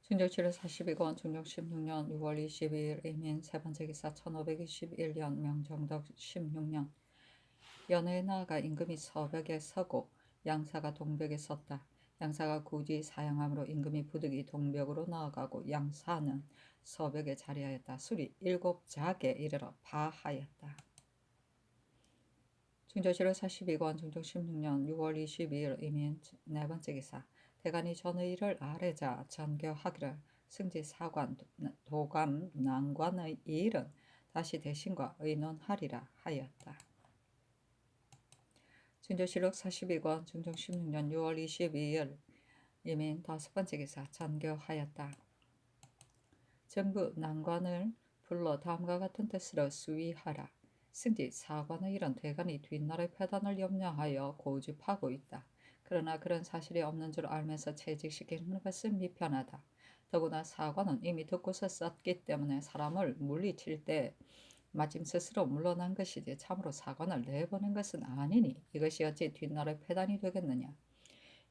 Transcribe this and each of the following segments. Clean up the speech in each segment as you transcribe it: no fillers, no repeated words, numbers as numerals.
충정치료 42권 중종 16년 6월 22일 이민 세 번째 기사 1521년 명정덕 16년 연회에 나아가 임금이 서벽에 서고 양사가 동벽에 섰다. 양사가 굳이 사양함으로 임금이 부득이 동벽으로 나아가고 양사는 서벽에 자리하였다. 술이 7작에 이르러 파하였다. 충정치료 42권 중종 16년 6월 22일 이민 네 번째 기사 대간이 전의를 아뢰자 전교하기를 승지 사관 도감 난관의 일은 다시 대신과 의논하리라 하였다. 진조실록 42권 중종 16년 6월 22일 이민 다섯 번째 기사 전교하였다. 정부 난관을 불러 다음과 같은 뜻으로 수위하라. 승지 사관의 일은 대간이 뒷날의 패단을 염려하여 고집하고 있다. 그러나 그런 사실이 없는 줄 알면서 채직시키는 것은 미편하다. 더구나 사관은 이미 듣고서 썼기 때문에 사람을 물리칠 때 마침 스스로 물러난 것이지 참으로 사관을 내보낸 것은 아니니 이것이 어찌 뒷날의 패단이 되겠느냐.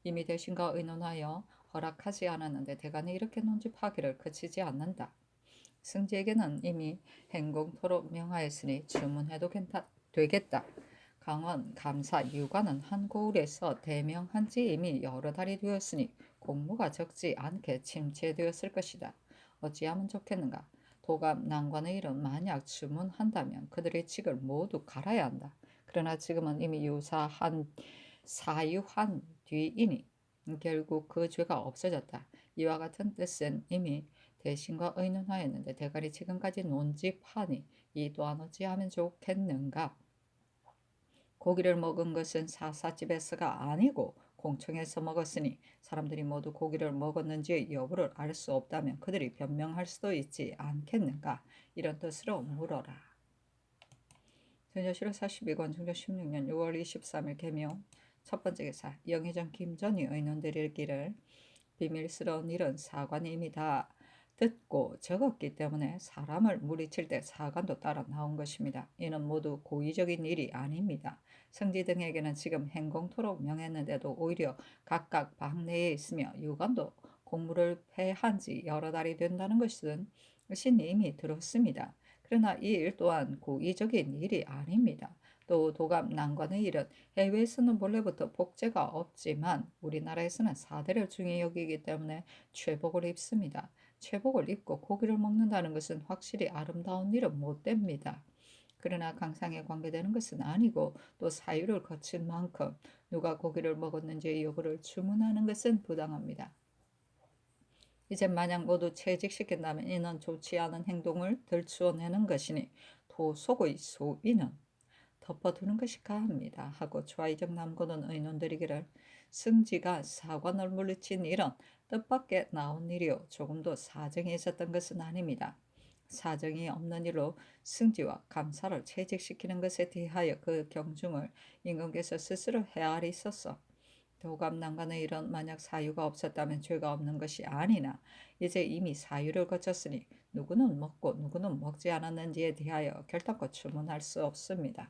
이미 대신과 의논하여 허락하지 않았는데 대간이 이렇게 논집하기를 그치지 않는다. 승지에게는 이미 행공토록 명하였으니 주문해도 되겠다. 강원, 감사, 유관은 한 고을에서 대명한 지 이미 여러 달이 되었으니 공무가 적지 않게 침체되었을 것이다. 어찌하면 좋겠는가? 도감, 난관의 일은 만약 주문한다면 그들의 직을 모두 갈아야 한다. 그러나 지금은 이미 사유한 뒤이니 결국 그 죄가 없어졌다. 이와 같은 뜻은 이미 대신과 의논하였는데 대가리 지금까지 논집하니 이 또한 어찌하면 좋겠는가? 고기를 먹은 것은 사사집에서가 아니고 공청에서 먹었으니 사람들이 모두 고기를 먹었는지의 여부를 알 수 없다면 그들이 변명할 수도 있지 않겠는가? 이런 뜻으로 물어라. 전여실록 42권 중조 16년 6월 23일 개명 첫 번째 기사 영의정 김전이 의논드리기를 비밀스러운 일은 사관이 이미 다 듣고 적었기 때문에 사람을 물리칠 때 사관도 따라 나온 것입니다. 이는 모두 고의적인 일이 아닙니다. 성지 등에게는 지금 행공토록 명했는데도 오히려 각각 방내에 있으며 유관도 공무를 패한 지 여러 달이 된다는 것은 신이 이미 들었습니다. 그러나 이 일 또한 고의적인 일이 아닙니다. 또 도감 난관의 일은 해외에서는 본래부터 복제가 없지만 우리나라에서는 사대를 중히 여기기 때문에 최복을 입습니다. 최복을 입고 고기를 먹는다는 것은 확실히 아름다운 일은 못 됩니다. 그러나 강상에 관계되는 것은 아니고 또 사유를 거친 만큼 누가 고기를 먹었는지의 여부를 주문하는 것은 부당합니다. 이제 만약 모두 채직시킨다면 이는 좋지 않은 행동을 들추어내는 것이니 도속의 소위는 덮어두는 것이 가합니다. 하고 좌의적 남고는 의논드리기를 승지가 사관을 물리친 일은 뜻밖에 나온 일이요 조금도 사정이 있었던 것은 아닙니다. 사정이 없는 일로 승지와 감사를 채직시키는 것에 대하여 그 경중을 임금께서 스스로 헤아리소서. 도감난관의 일은 만약 사유가 없었다면 죄가 없는 것이 아니나 이제 이미 사유를 거쳤으니 누구는 먹고 누구는 먹지 않았는지에 대하여 결단코 주문할 수 없습니다.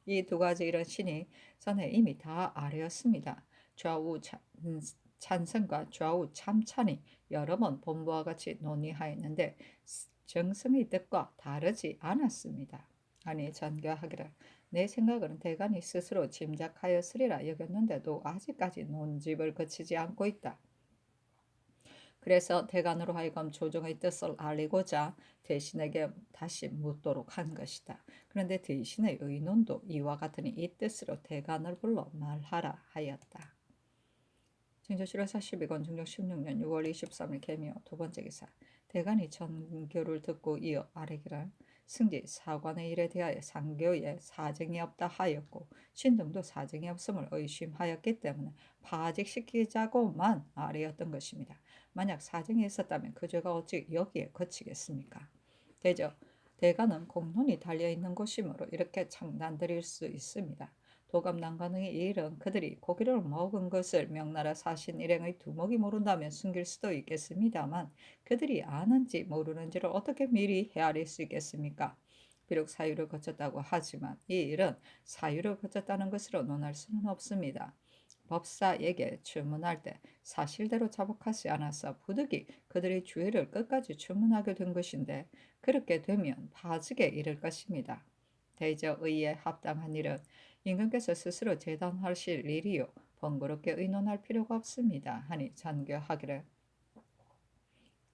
이 두 가지 일은 신이 전에 이미 다 아뢰었습니다. 좌우 찬성과 좌우 참찬이 여러 번 본부와 같이 논의하였는데 정승의 뜻과 다르지 않았습니다. 아니 전교하기를 내 생각은 대간이 스스로 짐작하였으리라 여겼는데도 아직까지 논집을 거치지 않고 있다. 그래서 대간으로 하여금 조정의 뜻을 알리고자 대신에게 다시 묻도록 한 것이다. 그런데 대신의 의논도 이와 같으니 이 뜻으로 대간을 불러 말하라 하였다. 증조실록 42권 중종 16년 6월 23일 개묘 두 번째 기사 대간이 전교를 듣고 이어 아뢰기를 승지 사관의 일에 대하여 상교에 사정이 없다 하였고 신등도 사정이 없음을 의심하였기 때문에 파직시키자고만 아뢰었던 것입니다. 만약 사정이 있었다면 그 죄가 어찌 여기에 그치겠습니까? 대간은 공론이 달려있는 곳이므로 이렇게 창단드릴 수 있습니다. 도감난관의 일은 그들이 고기를 먹은 것을 명나라 사신 일행의 두목이 모른다면 숨길 수도 있겠습니다만 그들이 아는지 모르는지를 어떻게 미리 헤아릴 수 있겠습니까? 비록 사유를 거쳤다고 하지만 이 일은 사유를 거쳤다는 것으로 논할 수는 없습니다. 법사에게 주문할 때 사실대로 자복하지 않아서 부득이 그들의 주의를 끝까지 주문하게 된 것인데 그렇게 되면 파직에 이를 것입니다. 대저의에 합당한 일은 임금께서 스스로 재단하실 일이요 번거롭게 의논할 필요가 없습니다. 하니 전교하기를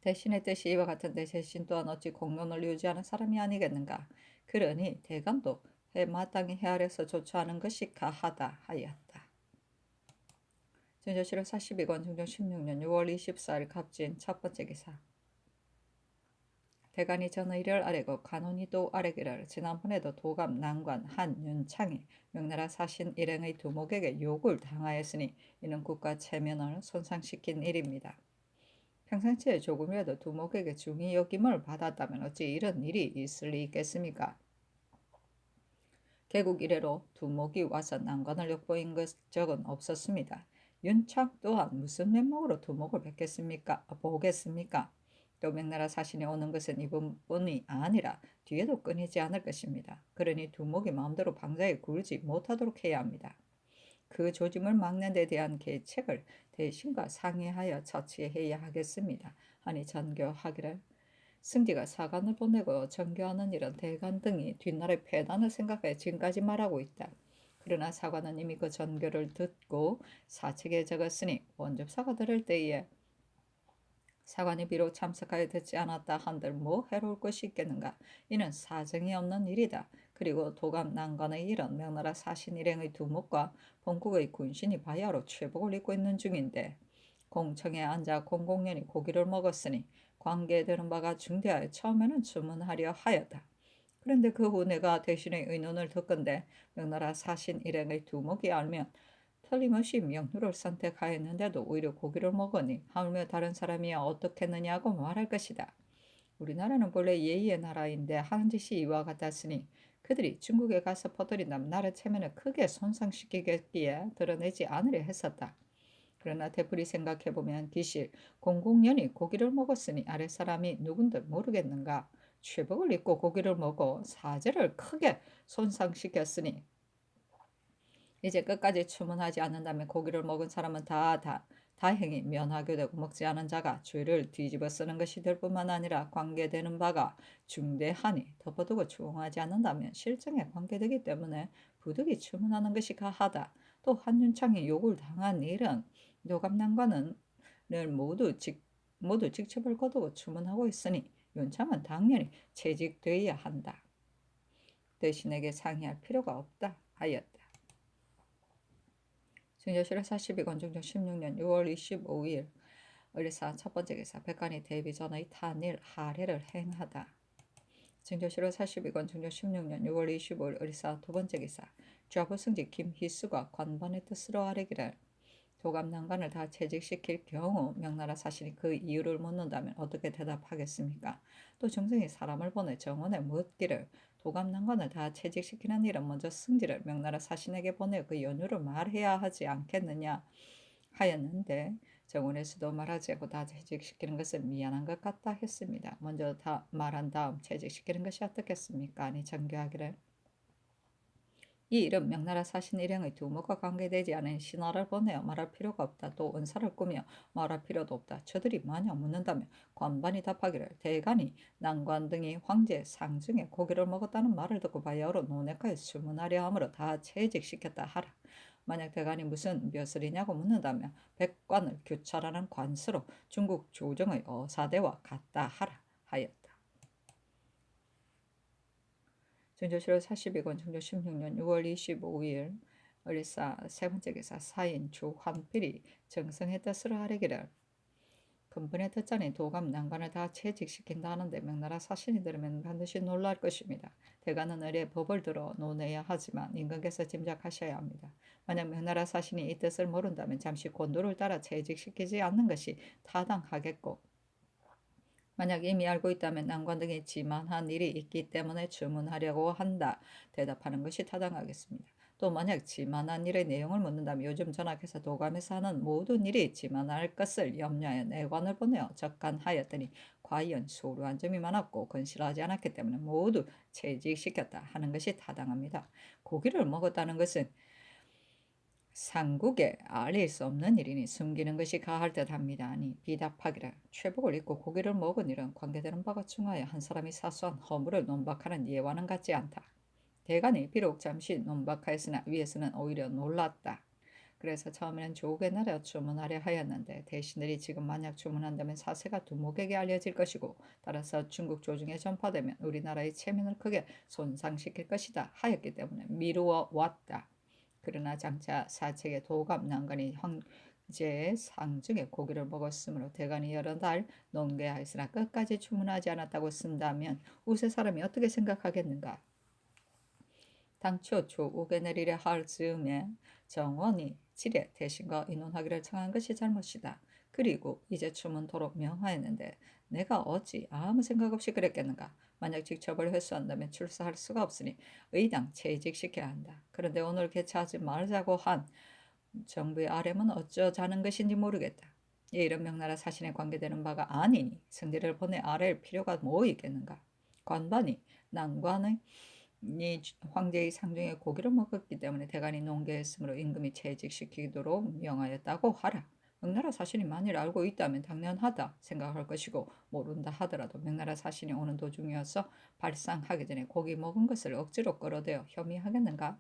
대신의 뜻이 이와 같은데 대신 또한 어찌 공론을 유지하는 사람이 아니겠는가. 그러니 대간도 마땅히 헤아려서 조처하는 것이 가하다 하였다. 증조실록 42권 중종 16년 6월 24일 갑진 첫 번째 기사. 대간이 전의를 아뢰고 간원이 또 아뢰기를 지난번에도 도감 난관 한윤창이 명나라 사신 일행의 두목에게 욕을 당하였으니 이는 국가 체면을 손상시킨 일입니다. 평상시에 조금이라도 두목에게 중히 여김을 받았다면 어찌 이런 일이 있을 리 있겠습니까? 개국 이래로 두목이 와서 난관을 엿보인 적은 없었습니다. 윤창 또한 무슨 면목으로 두목을 보겠습니까? 또 명나라 사신이 오는 것은 이번뿐이 아니라 뒤에도 끊이지 않을 것입니다. 그러니 두목이 마음대로 방자에 굴지 못하도록 해야 합니다. 그 조짐을 막는 데 대한 계책을 대신과 상의하여 처치해야 하겠습니다. 하니 전교하기를 승지가 사관을 보내고 전교하는 일은 대간 등이 뒷날의 폐단을 생각해 지금까지 말하고 있다. 그러나 사관은 이미 그 전교를 듣고 사책에 적었으니 원접사가 들을 때에 사관이 비록 참석하여 듣지 않았다 한들 뭐 해로울 것이 있겠는가. 이는 사정이 없는 일이다. 그리고 도감 난관의 일은 명나라 사신 일행의 두목과 본국의 군신이 바야흐로 최복을 입고 있는 중인데 공청에 앉아 공공연히 고기를 먹었으니 관계되는 바가 중대하여 처음에는 주문하려 하였다. 그런데 그 후 내가 대신의 의논을 듣건대 명나라 사신 일행의 두목이 알면 틀림없이 명류를 선택하였는데도 오히려 고기를 먹으니 하물며 다른 사람이야 어떻겠느냐고 말할 것이다. 우리나라는 본래 예의의 나라인데 하는 짓이 이와 같았으니 그들이 중국에 가서 퍼뜨린다면 나라 체면을 크게 손상시키겠기에 드러내지 않으려 했었다. 그러나 되풀이 생각해보면 기실 공공연히 고기를 먹었으니 아랫사람이 누군들 모르겠는가. 최복을 입고 고기를 먹어 사제를 크게 손상시켰으니 이제 끝까지 추문하지 않는다면 고기를 먹은 사람은 다행히 면하게 되고 먹지 않은 자가 죄를 뒤집어 쓰는 것이 될 뿐만 아니라 관계되는 바가 중대하니 덮어두고 추궁하지 않는다면 실정에 관계되기 때문에 부득이 추문하는 것이 가하다. 또 한윤창이 욕을 당한 일은 노감난관은 모두 직첩을 거두고 추문하고 있으니 윤창은 당연히 채직되어야 한다. 대신에게 상의할 필요가 없다 하였다. 증조실록 42권 중종 16년 6월 25일 의리사 첫 번째 기사 백간이 대비 전의 탄일 하례를 행하다. 증조실록 42권 중종 16년 6월 25일 의리사 두 번째 기사 좌부승지 김희수가 관반의 뜻으로 아뢰기를 도감난관을 다 채직시킬 경우 명나라 사신이 그 이유를 묻는다면 어떻게 대답하겠습니까? 또 정승이 사람을 보내 정원에 묻기를 도감난관을 다 채직시키는 일은 먼저 승지를 명나라 사신에게 보내 그 연유를 말해야 하지 않겠느냐 하였는데 정원에서도 말하지 않고 다 채직시키는 것은 미안한 것 같다 했습니다. 먼저 다 말한 다음 채직시키는 것이 어떻겠습니까? 아니 정교하기를 이 일은 명나라 사신 일행의 두목과 관계되지 않은 신하를 보내어 말할 필요가 없다. 또 은사를 꾸며 말할 필요도 없다. 저들이 만약 묻는다면 관반이 답하기를 대간이 난관 등이 황제 상중에 고기를 먹었다는 말을 듣고 바야흐로 논핵하여 주문하려 하므로 다 채직시켰다 하라. 만약 대간이 무슨 벼슬이냐고 묻는다면 백관을 규찰하는 관수로 중국 조정의 어사대와 같다 하라 하였다. 증조실록 42권 중조 16년 6월 25일 을사 세 번째 기사 사인 조환필이 정성의 뜻으로 아뢰기를 근본의 뜻자니 도감 난관을 다 채직시킨다 하는데 명나라 사신이 들으면 반드시 놀랄 것입니다. 대가는 의례 법을 들어 논해야 하지만 임금께서 짐작하셔야 합니다. 만약 명나라 사신이 이 뜻을 모른다면 잠시 권도를 따라 채직시키지 않는 것이 타당하겠고 만약 이미 알고 있다면 난관 등이 지만한 일이 있기 때문에 주문하려고 한다. 대답하는 것이 타당하겠습니다. 또 만약 지만한 일의 내용을 묻는다면 요즘 전학에서 도감에서 하는 모든 일이 지만할 것을 염려하여 내관을 보내어 적간하였더니 과연 소루한 점이 많았고 건실하지 않았기 때문에 모두 채직시켰다 하는 것이 타당합니다. 고기를 먹었다는 것은 상국에 알릴 수 없는 일이니 숨기는 것이 가할 듯합니다. 아니 비답하기를 최복을 입고 고기를 먹은 일은 관계되는 바가 중하여 한 사람이 사소한 허물을 논박하는 예와는 같지 않다. 대간이 비록 잠시 논박하였으나 위에서는 오히려 놀랐다. 그래서 처음에는 조국의 나라 주문하려 하였는데 대신들이 지금 만약 주문한다면 사세가 두목에게 알려질 것이고 따라서 중국 조중에 전파되면 우리나라의 체면을 크게 손상시킬 것이다 하였기 때문에 미루어 왔다. 그러나 장차 사책의 도감 난관이 황제의 상중에 고기를 먹었으므로 대간이 여러 달 논개하였으나 끝까지 주문하지 않았다고 쓴다면 우세 사람이 어떻게 생각하겠는가? 당초 조국에 내리려 할 즈음에 정원이 지레 대신과 의논하기를 청한 것이 잘못이다. 그리고 이제 주문토록 명하였는데 내가 어찌 아무 생각 없이 그랬겠는가. 만약 직첩을 회수한다면 출사할 수가 없으니 의당 채직시켜야 한다. 그런데 오늘 개최하지 말자고 한 정부의 아뢰은 어쩌자는 것인지 모르겠다. 이런 명나라 사신에 관계되는 바가 아니니 승리를 보내 아랠 필요가 뭐 있겠는가. 관반이 난관의 황제의 상중에 고기를 먹었기 때문에 대간이 농계했으므로 임금이 채직시키도록 명하였다고 하라. 명나라 사신이 만일 알고 있다면 당연하다 생각할 것이고 모른다 하더라도 명나라 사신이 오는 도중이어서 발상하기 전에 고기 먹은 것을 억지로 끌어대어 혐의하겠는가?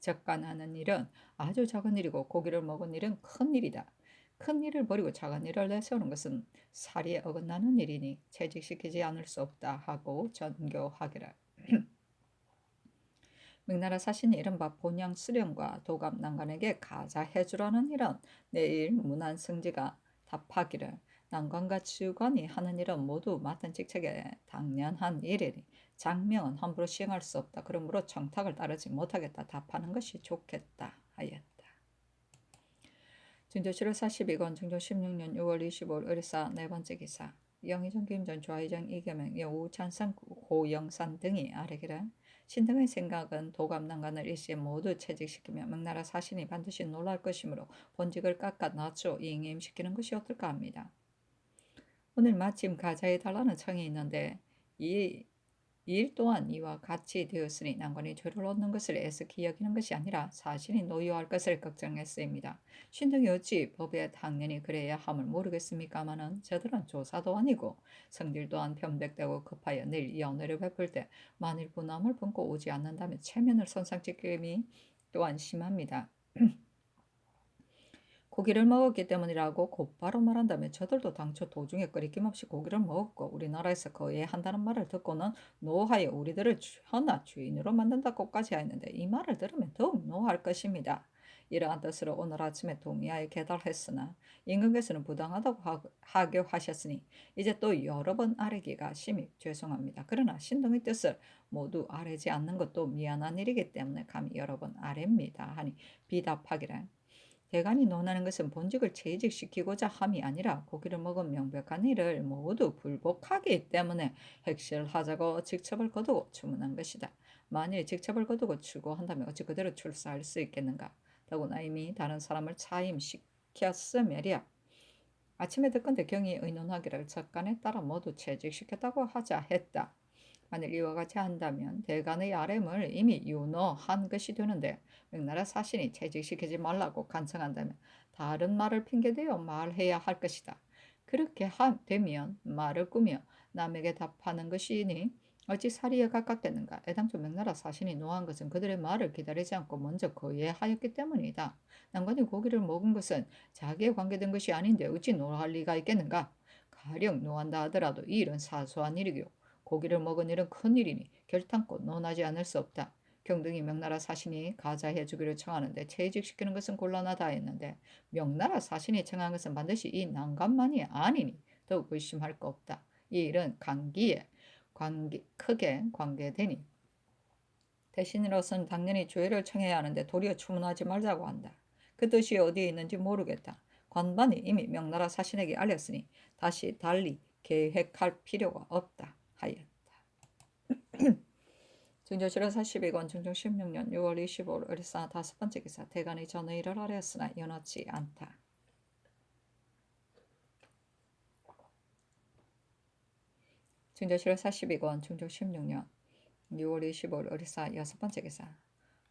적간하는 일은 아주 작은 일이고 고기를 먹은 일은 큰 일이다. 큰 일을 버리고 작은 일을 내세우는 것은 사리에 어긋나는 일이니 채직시키지 않을 수 없다 하고 전교하기를. 명나라 사신이 이른바 본영 수령과 도감 난관에게 가자해주라는 일은 내일 문안승지가 답하기를 난관과 주관이 하는 일은 모두 맡은 직책에 당연한 일이니 장명은 함부로 시행할 수 없다. 그러므로 정탁을 따르지 못하겠다. 답하는 것이 좋겠다 하였다. 중조 7월 42권 중조 16년 6월 25일 의사 네 번째 기사 영의정 김전 좌의정 이겸영 여우 찬성 고영산 등이 아래기를 신등의 생각은 도감난관을 일시에 모두 채직시키며 명나라 사신이 반드시 놀랄 것이므로 본직을 깎아 낮춰 이임시키는 것이 어떨까 합니다. 오늘 마침 가자해달라는 청이 있는데 이 일 또한 이와 같이 되었으니 난관이 죄를 얻는 것을 애석히 여기는 것이 아니라 사신이 노여할 것을 걱정했습니다. 신등이 어찌 법에 당연히 그래야 함을 모르겠습니까마는 저들은 조사도 아니고 성질 또한 편백되고 급하여 내일 연회를 베풀 때 만일 분함을 품고 오지 않는다면 체면을 손상시킴이 또한 심합니다. 고기를 먹었기 때문이라고 곧바로 말한다면 저들도 당초 도중에 끓이김없이 고기를 먹었고 우리나라에서 거의 한다는 말을 듣고는 노하여 우리들을 현아 주인으로 만든다고까지 했는데 이 말을 들으면 더욱 노할 것입니다. 이러한 뜻으로 오늘 아침에 동의하에 계달했으나 임금께서는 부당하다고 하교하셨으니 이제 또 여러 번 아뢰기가 심히 죄송합니다. 그러나 신동의 뜻을 모두 아뢰지 않는 것도 미안한 일이기 때문에 감히 여러 번 아뢰입니다. 하니 비답하기를 대간이 논하는 것은 본직을 채직시키고자 함이 아니라 고기를 먹은 명백한 일을 모두 불복하기 때문에 핵실하자고 직첩을 거두고 주문한 것이다. 만일 직첩을 거두고 추구한다면 어찌 그대로 출사할 수 있겠는가? 더구나 이미 다른 사람을 차임시켰으며랴. 아침에 듣건대 경이 의논하기를 적간에 따라 모두 채직시켰다고 하자 했다. 만일 이와 같이 한다면 대간의 아뢰을 이미 윤허한 것이 되는데 명나라 사신이 채직시키지 말라고 간청한다면 다른 말을 핑계대어 말해야 할 것이다. 그렇게 되면 말을 꾸며 남에게 답하는 것이니 어찌 사리에 가깝겠는가. 애당초 명나라 사신이 노한 것은 그들의 말을 기다리지 않고 먼저 거예하였기 때문이다. 난관이 고기를 먹은 것은 자기에 관계된 것이 아닌데 어찌 노할 리가 있겠는가. 가령 노한다 하더라도 이 일은 사소한 일이고 고기를 먹은 일은 큰일이니 결탄코 논하지 않을 수 없다. 경등이 명나라 사신이 가자해 주기를 청하는데 채직시키는 것은 곤란하다 했는데 명나라 사신이 청한 것은 반드시 이 난관만이 아니니 더욱 의심할 거 없다. 이 일은 강기에 크게 관계되니 대신으로서는 당연히 조회를 청해야 하는데 도리어 주문하지 말자고 한다. 그 뜻이 어디에 있는지 모르겠다. 관반이 이미 명나라 사신에게 알렸으니 다시 달리 계획할 필요가 없다 하였다. 중조실은 42권 중종 16년 6월 25일 을사 다섯 번째 기사 대간의 전의를 아뢰었으나 연하지 않다. 중조실은 42권 중종 16년 6월 25일 을사 여섯 번째 기사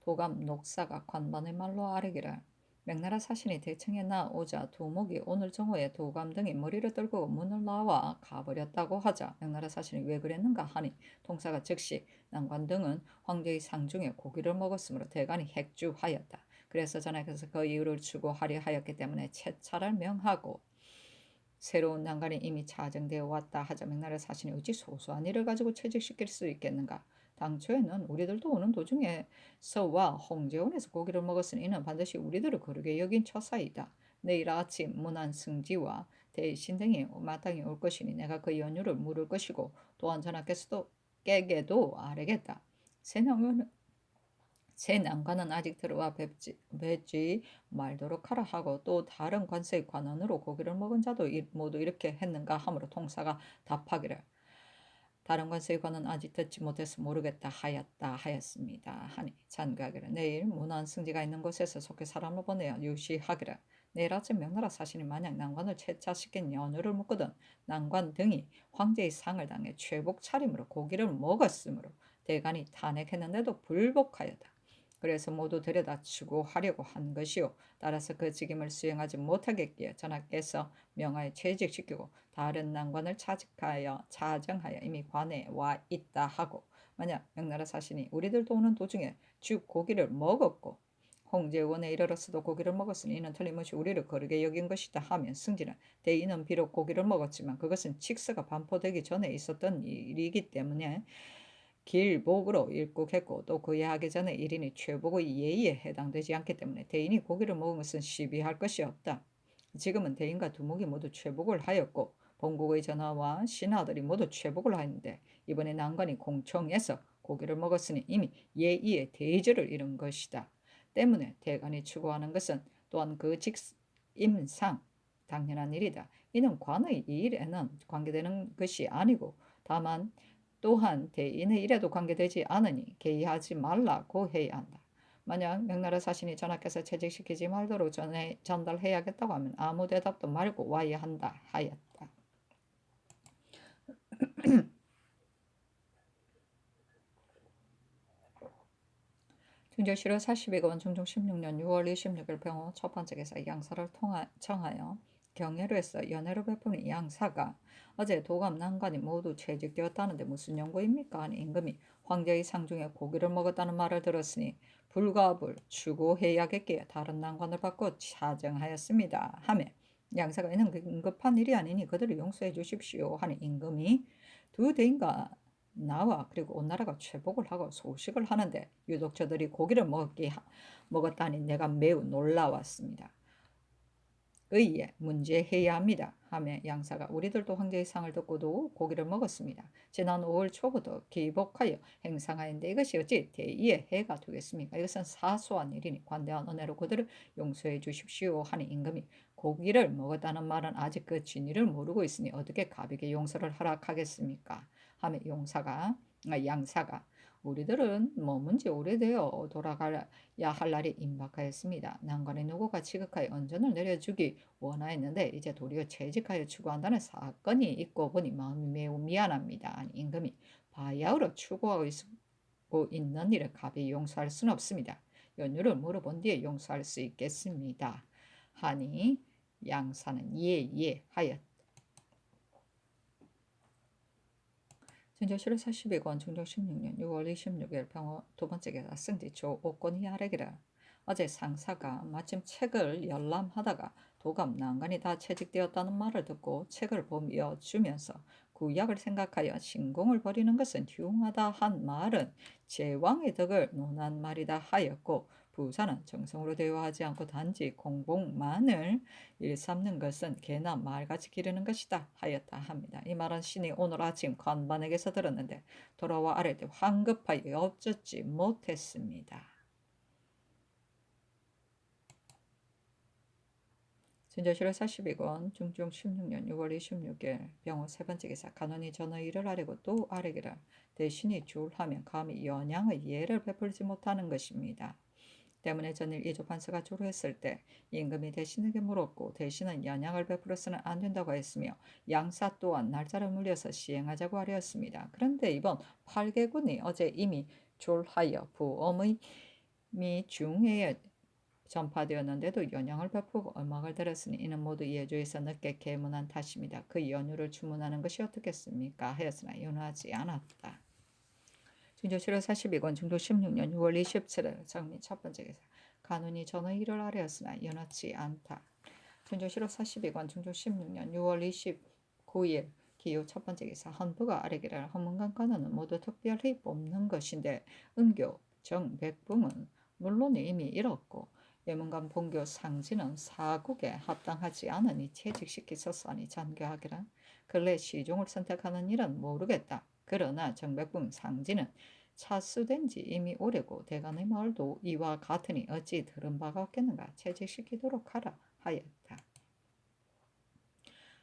도감 녹사가 관반의 말로 아뢰기를 명나라 사신이 대청에 나오자 두목이 오늘 정오에 도감 등이 머리를 떨고 문을 나와 가버렸다고 하자 명나라 사신이 왜 그랬는가 하니 통사가 즉시 난관 등은 황제의 상중에 고기를 먹었으므로 대간이 핵주하였다. 그래서 전하께서 그 이유를 추구하려 하였기 때문에 채차를 명하고 새로운 난관이 이미 자정되어 왔다 하자 명나라 사신이 어찌 소소한 일을 가지고 퇴직시킬 수 있겠는가. 당초에는 우리들도 오는 도중에 서와 홍제원에서 고기를 먹었으니 이는 반드시 우리들을 거르게 여긴 처사이다. 내일 아침 문안 승지와 대신 등이 마땅히 올 것이니 내가 그 연유를 물을 것이고 또한 전하께서도 깨게도 아뢰겠다. 새 난관은 아직 들어와 뵙지 말도록 하라 하고 또 다른 관세의 관원으로 고기를 먹은 자도 모두 이렇게 했는가 하므로 통사가 답하기를 다른 관세의 관은 아직 듣지 못해서 모르겠다 하였습니다. 하니 잔가하기를 내일 문안 승지가 있는 곳에서 속히 사람을 보내어 유시하기를 내일 아침 명나라 사신이 만약 난관을 채차시킨 연유를 묻거든 난관 등이 황제의 상을 당해 최복 차림으로 고기를 먹었으므로 대간이 탄핵했는데도 불복하였다. 그래서 모두 데려다 추구하려고 한 것이요. 따라서 그 직임을 수행하지 못하겠기에 전하께서 명하에 퇴직시키고 다른 난관을 차정하여 이미 관에 와 있다 하고 만약 명나라 사신이 우리들도 오는 도중에 주 고기를 먹었고 홍제원에 이르렀어도 고기를 먹었으니 이는 틀림없이 우리를 거르게 여긴 것이다 하면 승진은 대인은 비록 고기를 먹었지만 그것은 칙서가 반포되기 전에 있었던 일이기 때문에 길복으로 일국했고 또 그에 하기 전에 일인이 최복의 예의에 해당되지 않기 때문에 대인이 고기를 먹은 것은 시비할 것이 없다. 지금은 대인과 두목이 모두 최복을 하였고 본국의 전하와 신하들이 모두 최복을 하였는데 이번에 난관이 공청에서 고기를 먹었으니 이미 예의의 대조를 이룬 것이다. 때문에 대간이 추구하는 것은 또한 그 직임상 당연한 일이다. 이는 관의 일에는 관계되는 것이 아니고 다만 또한 대인의 일에도 관계되지 않으니 개의하지 말라고 해야 한다. 만약 명나라 사신이 전하께서 채직시키지 말도록 전달해야겠다고 하면 아무 대답도 말고 와야 한다 하였다. 중조실후 42권 중종 16년 6월 26일 병호 첫 번째 기사 양사를 청하여 경애로 해서 연애로 베푸는 양사가 어제 도감 난관이 모두 채직되었다는데 무슨 연고입니까? 하니 임금이 황제의 상중에 고기를 먹었다는 말을 들었으니 불가불 추구해야겠기에 다른 난관을 받고 차정하였습니다. 하매 양사가 이는 긴급한 일이 아니니 그들을 용서해 주십시오. 하니 임금이 두 대인과 나와 그리고 온 나라가 최복을 하고 소식을 하는데 유독 저들이 고기를 먹었다니 내가 매우 놀라웠습니다. 의에 문제해야 합니다. 하며 양사가 우리들도 황제의 상을 듣고도 고기를 먹었습니다. 지난 5월 초부터 기복하여 행상하였는데 이것이 어찌 대의에 해가 되겠습니까? 이것은 사소한 일이니 관대한 은혜로 그들을 용서해 주십시오. 하니 임금이 고기를 먹었다는 말은 아직 그 진위를 모르고 있으니 어떻게 갑에게 용서를 허락하겠습니까? 하며 양사가 우리들은 머문 지 오래되어 돌아가야 할 날이 임박하였습니다. 난관의 누구가 지극하여 언전을 내려주기 원하였는데 이제 도리어 채직하여 추구한다는 사건이 있고 보니 마음이 매우 미안합니다. 아니, 임금이 바야흐로 추구하고 있는 일을 갑이 용서할 수는 없습니다. 연유를 물어본 뒤에 용서할 수 있겠습니다. 하니 양사는 예 하였다. 진조실후 42권 중종 16년 6월 26일 병호 두 번째 기사 승지초 옥권이 아래기라 어제 상사가 마침 책을 열람하다가 도감 난간이 다 채직되었다는 말을 듣고 책을 보며 주면서 구약을 생각하여 신공을 버리는 것은 흉하다 한 말은 제왕의 덕을 논한 말이다 하였고 부사는 정성으로 대화하지 않고 단지 공복만을 일삼는 것은 개나 말같이 기르는 것이다 하였다 합니다. 이 말은 신이 오늘 아침 관반에게서 들었는데 돌아와 아래 때 황급하여 엎젓지 못했습니다. 진저실후 42권 중종 16년 6월 26일 병호 세 번째 기사 간원이 전의 일을 아뢰고 또 아뢰기를 대신이 주울하면 감히 연양의 예를 베풀지 못하는 것입니다. 때문에 전일 이조판서가 조로했을 때 임금이 대신에게 물었고 대신은 연양을 베풀어서는 안 된다고 했으며 양사 또한 날짜를 물려서 시행하자고 하였습니다. 그런데 이번 8개군이 어제 이미 졸하여 부엄의 중해에 전파되었는데도 연양을 베푸고 음악을 들었으니 이는 모두 예조에서 늦게 계문한 탓입니다. 그 연유를 주문하는 것이 어떻겠습니까? 하였으나 연하지 않았다. 중조 7월 42권 중조 16년 6월 27일 정리 첫 번째 기사 간운이 전의 일을 아뢰었으나 연하지 않다. 중조 7월 42권 중조 16년 6월 29일 기호 첫 번째 기사 헌부가 아뢰기를 헌문관 간운은 모두 특별히 뽑는 것인데 은교 정백붕은 물론 이미 잃었고 예문관 본교 상지는 사국에 합당하지 않으니 퇴직시키셨사니 잔교하기를 근래 시종을 선택하는 일은 모르겠다. 그러나 정백붕 상지는 차수된 지 이미 오래고 대간의 말도 이와 같으니 어찌 들은 바가 없겠는가. 퇴직시키도록 하라 하였다.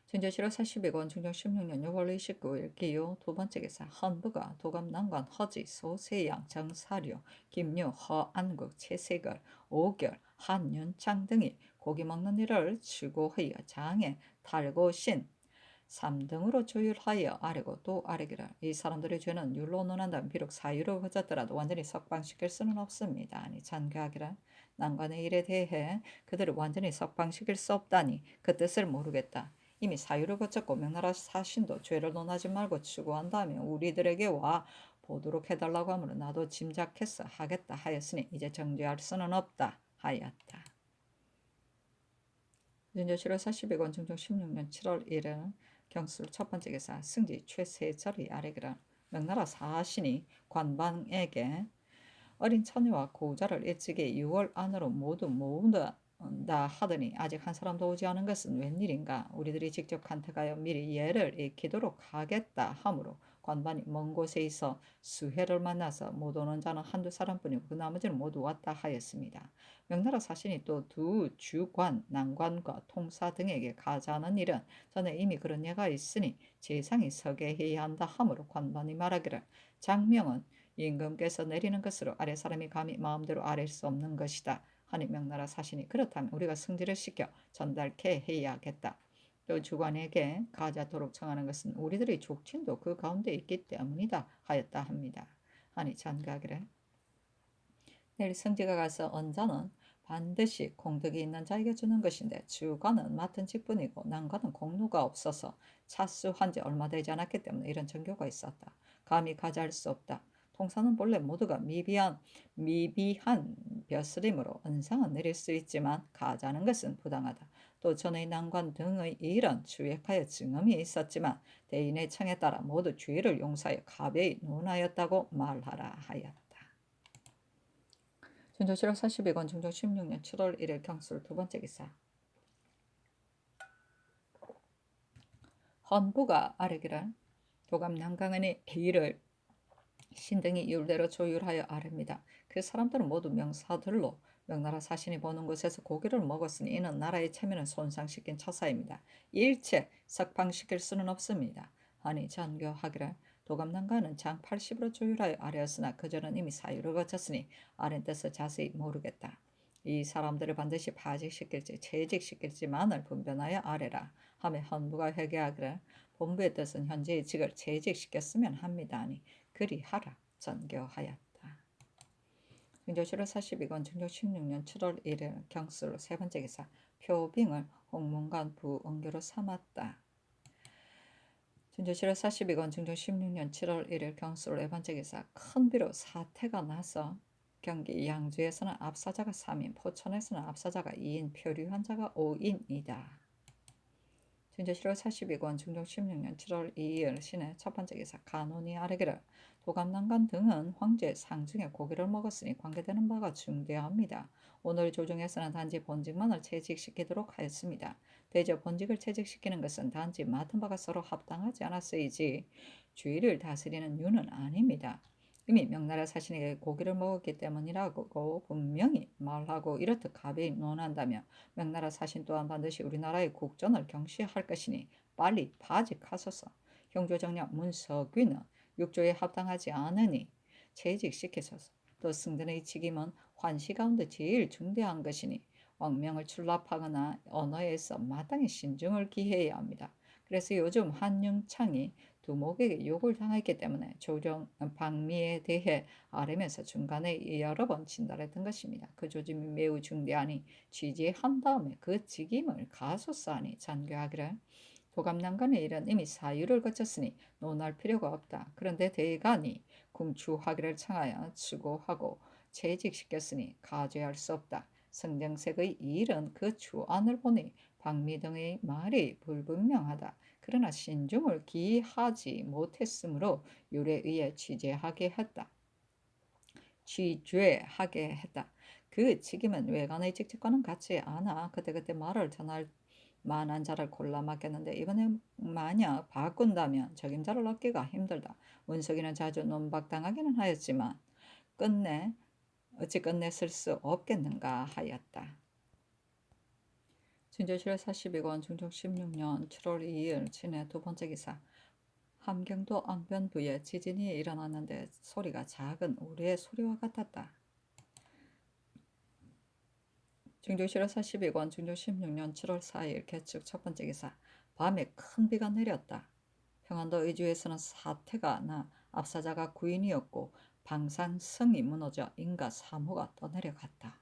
중조 7월 42권 중종 16년 6월 29일 기호 두 번째 기사 헌부가 도감 난관 허지 소세양 정사료 김유 허안국 최세걸 오결 한윤창 등이 고기 먹는 일을 추고하여 장에 달고신 3등으로 조율하여 아뢰고 또 아뢰기를 이 사람들의 죄는 율로 논한다면 비록 사유로 그쳤더라도 완전히 석방시킬 수는 없습니다. 아니 잔교하기를 난관의 일에 대해 그들을 완전히 석방시킬 수 없다니 그 뜻을 모르겠다. 이미 사유를 거쳤고 명나라 사신도 죄를 논하지 말고 추구한다면 우리들에게 와 보도록 해달라고 하므로 나도 짐작했어 하겠다 하였으니 이제 정죄할 수는 없다 하였다. 중조 7월 42권 중종 16년 7월 1일 경술 첫 번째 기사 승지 최세절이 아뢰기를 명나라 사신이 관방에게 어린 처녀와 고자를 일찍이 6월 안으로 모두 모은다 하더니 아직 한 사람도 오지 않은 것은 웬일인가. 우리들이 직접 간택하여 미리 예를 익히도록 하겠다 하므로 관반이 먼 곳에 있어 수해를 만나서 못 오는 자는 한두 사람뿐이고 그 나머지는 모두 왔다 하였습니다. 명나라 사신이 또 두 주관, 난관과 통사 등에게 가자는 일은 전에 이미 그런 예가 있으니 재상이 서게 해야 한다 하므로 관반이 말하기를 장명은 임금께서 내리는 것으로 아래 사람이 감히 마음대로 아랠 수 없는 것이다. 하니 명나라 사신이 그렇다면 우리가 승지를 시켜 전달케 해야겠다. 또 주관에게 가자도록 청하는 것은 우리들의 족친도 그 가운데 있기 때문이다 하였다 합니다. 하니 잔가기를 내일 승지가 가서 언자는 반드시 공덕이 있는 자에게 주는 것인데 주관은 맡은 직분이고 난관은 공로가 없어서 차수한 지 얼마 되지 않았기 때문에 이런 정교가 있었다. 감히 가자할 수 없다. 통사는 본래 모두가 미비한 벼슬이므로 은상은 내릴 수 있지만 가자는 것은 부당하다. 또 전의 난관 등의 일은 주액하여 증언이 있었지만 대인의 청에 따라 모두 주의를 용서하여 가벼이 논하였다고 말하라 하였다. 중조 7월 42권 중종 16년 7월 1일 경술 두 번째 기사 헌부가 아뢰기를 도감 난강은의 일을 신등이 율대로 조율하여 아릅니다. 그 사람들은 모두 명사들로 명나라 사신이 보는 곳에서 고기를 먹었으니 이는 나라의 체면을 손상시킨 처사입니다. 일체 석방시킬 수는 없습니다. 하니 전교하기를 도감난가는 장 80으로 조율하여 아뢰었으나 그저는 이미 사유를 거쳤으니 아랫 뜻을 자세히 모르겠다. 이 사람들을 반드시 파직시킬지 채직시킬지만을 분변하여 아뢰라 하며 헌부가 회개하기를 본부의 뜻은 현재의 직을 채직시켰으면 합니다. 하니 그리하라 전교하였다. 중조 7월 42권 중조 16년 7월 1일 경술 세 번째 기사 표빙을 홍문관 부은교로 삼았다. 중조 7월 42권 중조 16년 7월 1일 경술 네 번째 기사 큰 비로 사태가 나서 경기 양주에서는 압사자가 3인, 포천에서는 압사자가 2인, 표류한 자가 5인이다. 중조 7월 42권 중종 16년 7월 2일 신의 첫 번째 기사 간운이 아뢰기를 도감난간 등은 황제 상중에 고기를 먹었으니 관계되는 바가 중대합니다. 오늘 조정에서는 단지 본직만을 채직시키도록 하였습니다. 대저 본직을 채직시키는 것은 단지 맡은 바가 서로 합당하지 않았으이지 주의를 다스리는 유는 아닙니다. 이미 명나라 사신에게 고기를 먹었기 때문이라고 분명히 말하고 이렇듯 가벼이 논한다며 명나라 사신 또한 반드시 우리나라의 국전을 경시할 것이니 빨리 파직하소서. 형조정략 문석위는 육조에 합당하지 않으니 채직시키소서. 또 승전의 직임은 환시 가운데 제일 중대한 것이니 왕명을 출납하거나 언어에서 마땅히 신중을 기해야 합니다. 그래서 요즘 한윤창이 두목에게 욕을 당했기 때문에 조정 방미에 대해 아뢰면서 중간에 여러 번 진달했던 것입니다. 그 조짐이 매우 중대하니 취재한 다음에 그 직임을 가소사하니 잔교하기를 도감난간의 일은 이미 사유를 거쳤으니 논할 필요가 없다. 그런데 대간이 궁추하기를 청하여 추고하고 채직시켰으니 가죄할 수 없다. 성정색의 이 일은 그 주안을 보니 박미 등의 말이 불분명하다. 그러나 신중을 기하지 못했으므로 율에 의해 취죄하게 했다. 그 직임은 외관의 직책과는 같지 않아 그때그때 말을 전할 만한 자를 골라 맡겼는데 이번에 만약 바꾼다면 적임자를 얻기가 힘들다. 문석이는 자주 논박당하기는 하였지만 어찌 끝냈을 수 없겠는가 하였다. 진조실 42권 중종 16년 7월 2일 진해 두 번째 기사. 함경도 앙변부에 지진이 일어났는데 소리가 작은 우리의 소리와 같았다. 중조실 42권 중종 16년 7월 4일 개축 첫 번째 기사. 밤에 큰 비가 내렸다. 평안도 의주에서는 사태가 나 압사자가 구인이었고 방산성이 무너져 인가 3호가 떠내려갔다.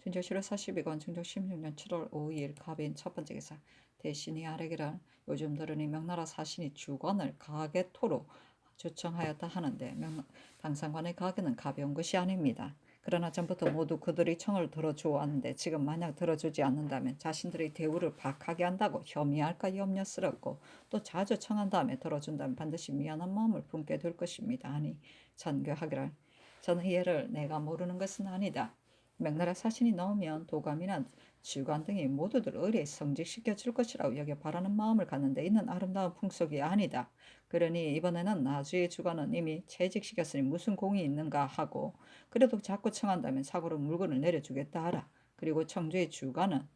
진조실호 42권 중종 16년 7월 5일 갑인 첫 번째 기사. 대신이 아래기를 요즘 들으니 명나라 사신이 주관을 가계토로 조청하였다 하는데 당상관의 가계는 가벼운 것이 아닙니다. 그러나 전부터 모두 그들의 청을 들어주었는데 지금 만약 들어주지 않는다면 자신들의 대우를 박하게 한다고 혐의할까 염려스럽고 또 자주 청한 다음에 들어준다면 반드시 미안한 마음을 품게 될 것입니다. 아니 전교하기를 저는 이 예를 내가 모르는 것은 아니다. 명나라 사신이 나오면 도감이나 주관 등이 모두들 의리에 성직시켜 줄 것이라고 여겨 바라는 마음을 갖는데 있는 아름다운 풍속이 아니다. 그러니 이번에는 나주의 주관은 이미 채직시켰으니 무슨 공이 있는가 하고 그래도 자꾸 청한다면 사고로 물건을 내려주겠다 하라. 그리고 청주의 주관은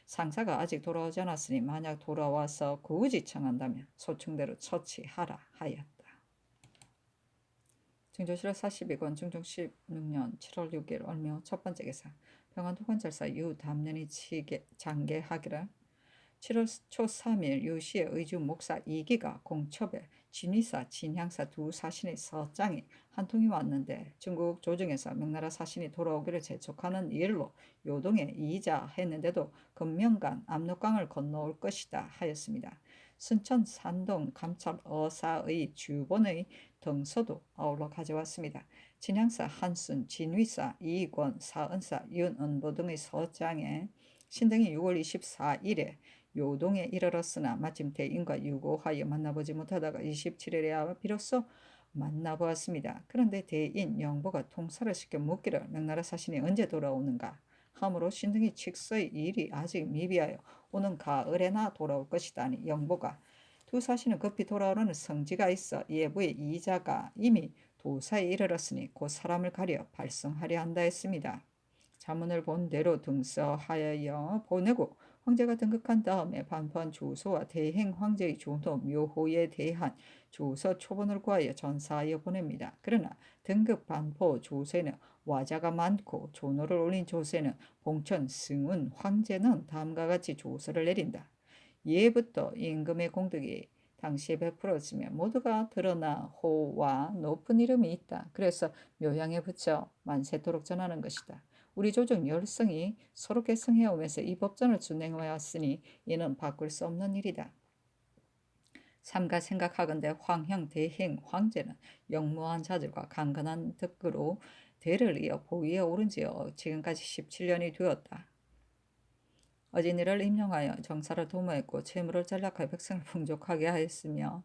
상사가 아직 돌아오지 않았으니 만약 돌아와서 굳이 청한다면 소청대로 처치하라 하였다. 증조실 42권 중종 16년 7월 6일 월묘 첫 번째 기사. 평안도 관찰사 유담년이 장계하기를 7월 초 3일 유시의 의주 목사 이기가 공첩에 진위사 진향사 두 사신의 서장이 한 통이 왔는데 중국 조정에서 명나라 사신이 돌아오기를 재촉하는 일로 요동에 이의자 했는데도 금명간 압록강을 건너올 것이다 하였습니다. 순천 산동 감찰 어사의 주본의 등서도 아울러 가져왔습니다. 진향사 한순, 진위사 이권, 사은사 윤은보 등의 서장에 신등이 6월 24일에 요동에 이르렀으나 마침 대인과 유고하여 만나보지 못하다가 27일에야 비로소 만나보았습니다. 그런데 대인 영보가 통사를 시켜 묻기를 명나라 사신이 언제 돌아오는가 하므로 신등이 칙서의 일이 아직 미비하여 오는 가을에나 돌아올 것이다니 영보가 두 사신은 급히 돌아오려는 성지가 있어 예부의 이자가 이미 도사에 이르렀으니 곧 사람을 가려 발송하려 한다 했습니다. 자문을 본 대로 등서하여 보내고 황제가 등극한 다음에 반포한 조서와 대행 황제의 조노 묘호에 대한 조서 초본을 구하여 전사하여 보냅니다. 그러나 등극 반포 조서에는 와자가 많고 조노를 올린 조서에는 봉천 승운 황제는 다음과 같이 조서를 내린다. 예부터 임금의 공덕이 당시에 베풀었으며 모두가 드러나 호와 높은 이름이 있다. 그래서 묘양에 붙여 만세토록 전하는 것이다. 우리 조정 열성이 서로 계승해오면서 이 법전을 준행해왔으니 이는 바꿀 수 없는 일이다. 삼가 생각하건대 황형 대행 황제는 영무한 자들과 강건한 덕으로 대를 이어 보위에 오른 지 지금까지 17년이 되었다. 어진이를 임용하여 정사를 도모했고 채무를 전락하여 백성을 풍족하게 하였으며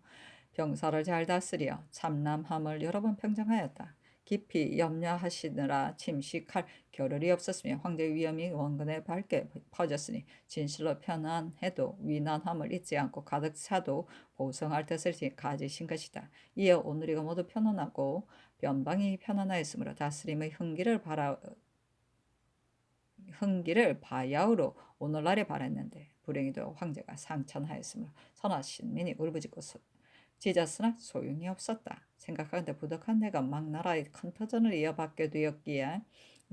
병사를 잘 다스려 참남함을 여러 번 평정하였다. 깊이 염려하시느라 침식할 겨를이 없었으며 황제의 위엄이 원근에 밝게 퍼졌으니 진실로 편안해도 위난함을 잊지 않고 가득 차도 보성할 뜻을 가지신 것이다. 이어 오늘이가 모두 편안하고 변방이 편안하였으므로 다스림의 흥기를 바야흐로 오늘날에 바랬는데 불행히도 황제가 상천하였으므로 선하신 민이 울부짖고 짖었으나 소용이 없었다. 생각하건대 부덕한 내가 막 나라의 큰 터전을 이어받게 되었기에